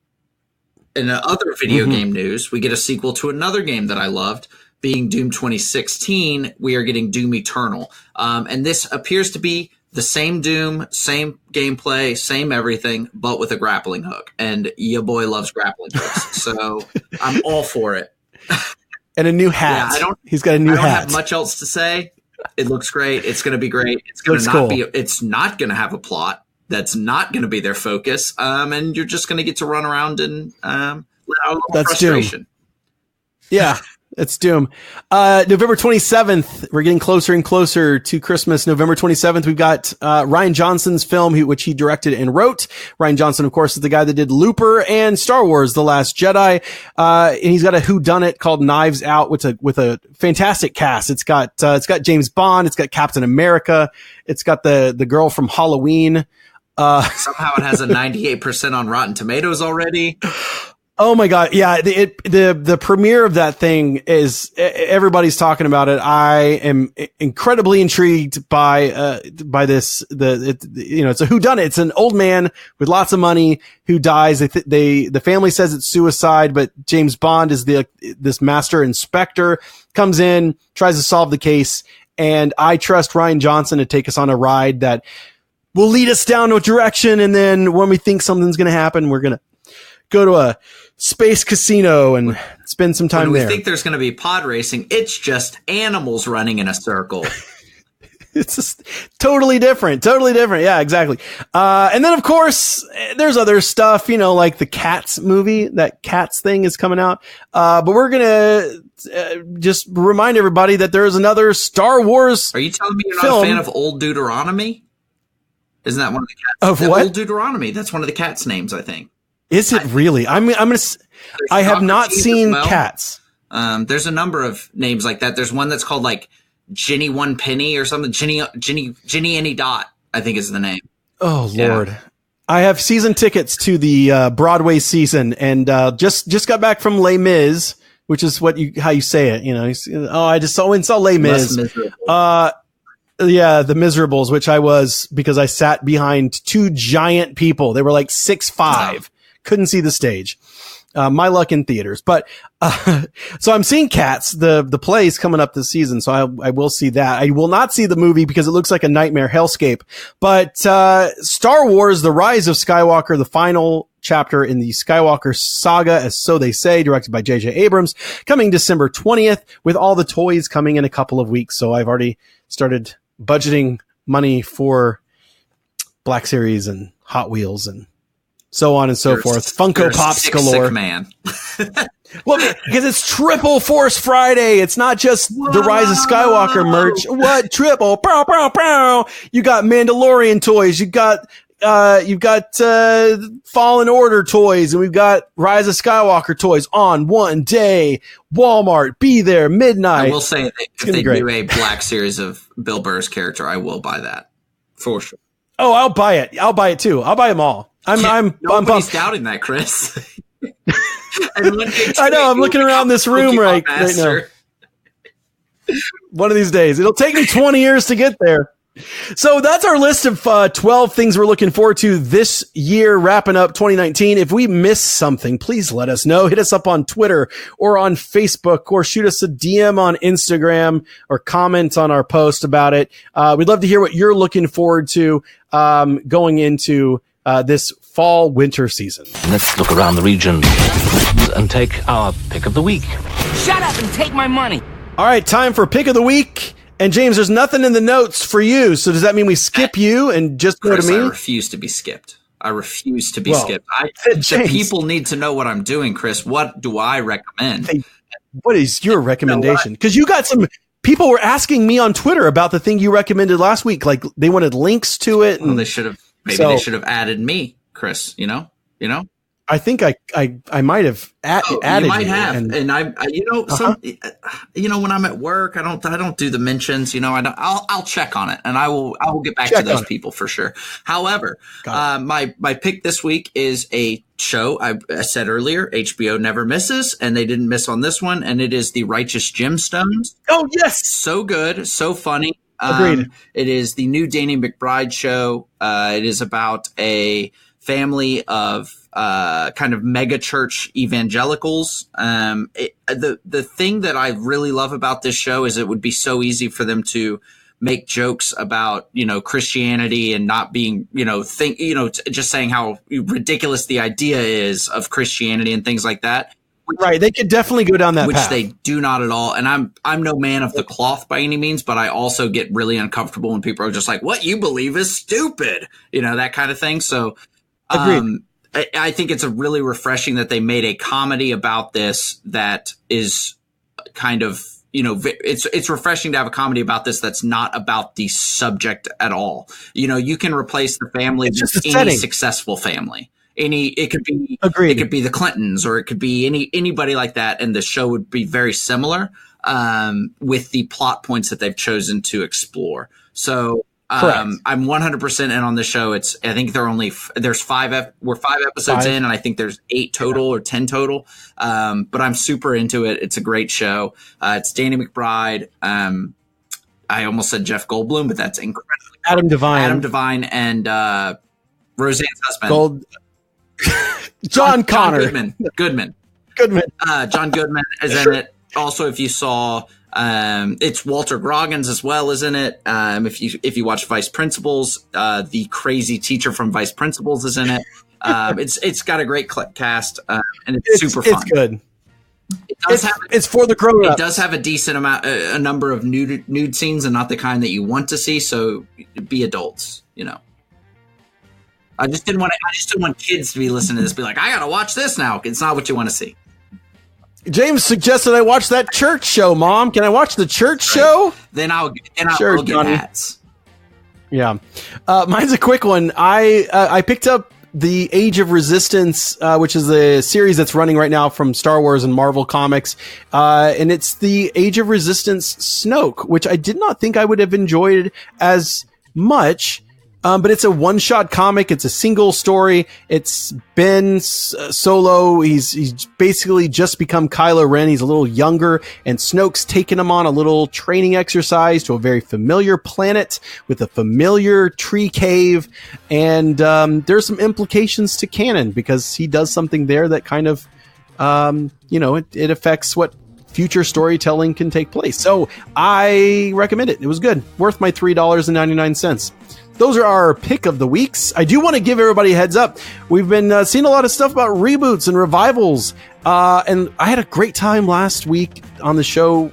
in other video game news, we get a sequel to another game that I loved, being Doom 2016. We are getting Doom Eternal. And this appears to be the same Doom, same gameplay, same everything, but with a grappling hook. And your boy loves grappling hooks. So I'm all for it. And a new hat. Yeah, He's got a new hat. I don't have much else to say. It looks great. It's going to be great. It's going to not be. It's not going to have a plot. That's not going to be their focus. And you're just going to get to run around and let out a little frustration. Doom. Yeah. It's Doom. November 27th, we're getting closer and closer to Christmas. November 27th, we've got Rian Johnson's film, which he directed and wrote. Rian Johnson, of course, is the guy that did Looper and Star Wars: The Last Jedi. And he's got a whodunit called Knives Out with a fantastic cast. It's got James Bond. It's got Captain America. It's got the girl from Halloween. Somehow it has a 98% on Rotten Tomatoes already. Oh my God. Yeah. The premiere of that thing is, everybody's talking about it. I am incredibly intrigued by this. It's a whodunit. It's an old man with lots of money who dies. The family says it's suicide, but James Bond is this master inspector, comes in, tries to solve the case. And I trust Rian Johnson to take us on a ride that will lead us down a direction. And then when we think something's going to happen, we're going to go to a space casino and spend some time there. When we think there's going to be pod racing, it's just animals running in a circle. It's just totally different. Yeah, exactly. And then of course there's other stuff, like the Cats movie. That Cats thing is coming out. But we're going to just remind everybody that there is another Star Wars. Are you telling me you're not a fan of Old Deuteronomy? Isn't that one of the cats? Of what? Old Deuteronomy. That's one of the cats' names, I think. Is it really? I have not seen Cats. There's a number of names like that. There's one that's called like Ginny One Penny or something. Ginny Any Dot, I think is the name. Oh Lord. Yeah. I have season tickets to the Broadway season, and just got back from Les Mis, which is how you say it. I just saw Les Mis. Yeah, The Miserables, which I was because I sat behind two giant people. They were like 6'5". Couldn't see the stage. My luck in theaters. But so I'm seeing Cats, the plays coming up this season, so I will see that. I will not see the movie because it looks like a nightmare hellscape. But Star Wars: The Rise of Skywalker, the final chapter in the Skywalker saga, as so they say, directed by J.J. Abrams, coming December 20th, with all the toys coming in a couple of weeks. So I've already started budgeting money for Black Series and Hot Wheels and so on and so forth. Funko Pops galore. Sick man. Well, because it's Triple Force Friday. It's not just the Rise of Skywalker merch. What? Triple? Pow, pow, pow. You got Mandalorian toys. You've got Fallen Order toys, and we've got Rise of Skywalker toys on one day. Walmart, be there, midnight. I will say that if they do a Black Series of Bill Burr's character, I will buy that for sure. Oh, I'll buy it. I'll buy it too. I'll buy them all. Nobody's doubting that, Chris. I know. I'm looking around this room right now. One of these days, it'll take me 20 years to get there. So that's our list of 12 things we're looking forward to this year, wrapping up 2019. If we miss something, please let us know. Hit us up on Twitter or on Facebook, or shoot us a DM on Instagram, or comment on our post about it. We'd love to hear what you're looking forward to going into this fall winter season. Let's look around the region and take our pick of the week. Shut up and take my money. All right, time for pick of the week. And James, there's nothing in the notes for you. So does that mean we skip you and just go to me? I refuse to be skipped. The people need to know what I'm doing, Chris. What do I recommend? What is your recommendation? Because you got some people were asking me on Twitter about the thing you recommended last week. Like they wanted links to it. Well, they should have. They should have added me, Chris. You know. I think I might have added. You might have, and when I'm at work, I don't do the mentions. I'll check on it, and I will get back to those people for sure. However, my pick this week is a show I said earlier, HBO never misses, and they didn't miss on this one, and it is The Righteous Gemstones. Oh, yes! So good, so funny. Agreed. It is the new Danny McBride show. It is about a family of kind of mega church evangelicals. The thing that I really love about this show is it would be so easy for them to make jokes about, Christianity and not being, just saying how ridiculous the idea is of Christianity and things like that. Right. They could definitely go down that which path. They do not at all. And I'm no man of the cloth by any means, but I also get really uncomfortable when people are just like, what you believe is stupid, that kind of thing. So I think it's a really refreshing that they made a comedy about this that is kind of, it's refreshing to have a comedy about this that's not about the subject at all. You can replace the family with any successful family. It could be Agreed. It could be the Clintons, or it could be anybody like that, and the show would be very similar with the plot points that they've chosen to explore. So I'm 100% in on the show. I think we're 5 episodes in, and I think there's 8 total or 10 total. But I'm super into it. It's a great show. It's Danny McBride. I almost said Jeff Goldblum, but that's incredible. Adam Devine and Roseanne's husband. John Connor. Goodman. John Goodman is in it. Also, if you saw, it's Walter Goggins as well, isn't it? If you watch Vice Principals, the crazy teacher from Vice Principals is in it. It's got a great cast, and it's super fun. It's good. It's for the grown-ups. It does have a decent amount, a number of nude scenes, and not the kind that you want to see. So be adults, I just didn't want kids to be listening to this, be like, I gotta watch this now. It's not what you want to see. James suggested I watch that church show. Mom, can I watch the church show? Then I'll get hats. Yeah, mine's a quick one. I picked up The Age of Resistance, which is a series that's running right now from Star Wars and Marvel Comics, and it's the Age of Resistance Snoke, which I did not think I would have enjoyed as much. But it's a one-shot comic. It's a single story. It's Ben Solo. He's basically just become Kylo Ren. He's a little younger, and Snoke's taken him on a little training exercise to a very familiar planet with a familiar tree cave. And there's some implications to canon because he does something there that kind of, it affects what future storytelling can take place. So I recommend it. It was good. Worth my $3.99. Those are our pick of the weeks. I do want to give everybody a heads up. We've been seeing a lot of stuff about reboots and revivals. And I had a great time last week on the show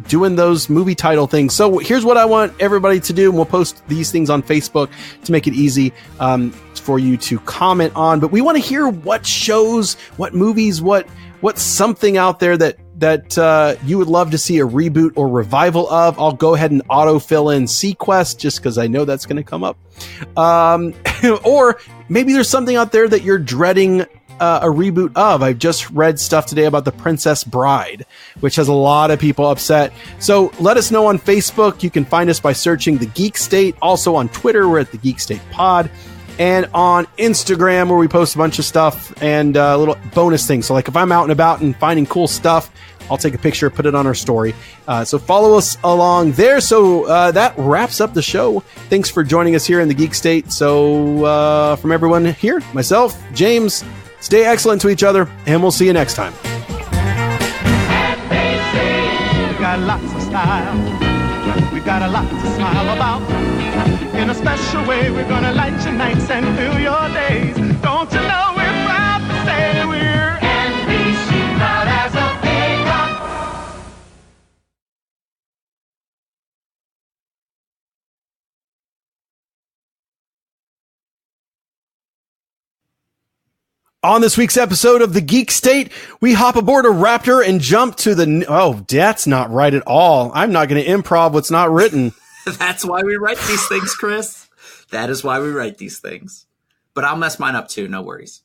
doing those movie title things. So here's what I want everybody to do. And we'll post these things on Facebook to make it easy for you to comment on. But we want to hear what shows, what movies, what's something out there that you would love to see a reboot or revival of. I'll go ahead and auto-fill in Sequest just because I know that's going to come up. Or maybe there's something out there that you're dreading a reboot of. I've just read stuff today about The Princess Bride, which has a lot of people upset. So let us know on Facebook. You can find us by searching The Geek State. Also on Twitter, we're at The Geek State Pod. And on Instagram, where we post a bunch of stuff and little bonus things. So like if I'm out and about and finding cool stuff, I'll take a picture, put it on our story. So follow us along there. So that wraps up the show. Thanks for joining us here in the Geek State. So from everyone here, myself, James, stay excellent to each other, and we'll see you next time. We got lots of style. We got a lot to smile about. In a special way, we're gonna light your nights and fill your days. Don't you know we're proud to say we're NBC, proud as a peacock. On this week's episode of The Geek State, we hop aboard a Raptor and jump to the... Oh, that's not right at all. I'm not going to improv what's not written. That's why we write these things, Chris. That is why we write these things. But I'll mess mine up too, no worries.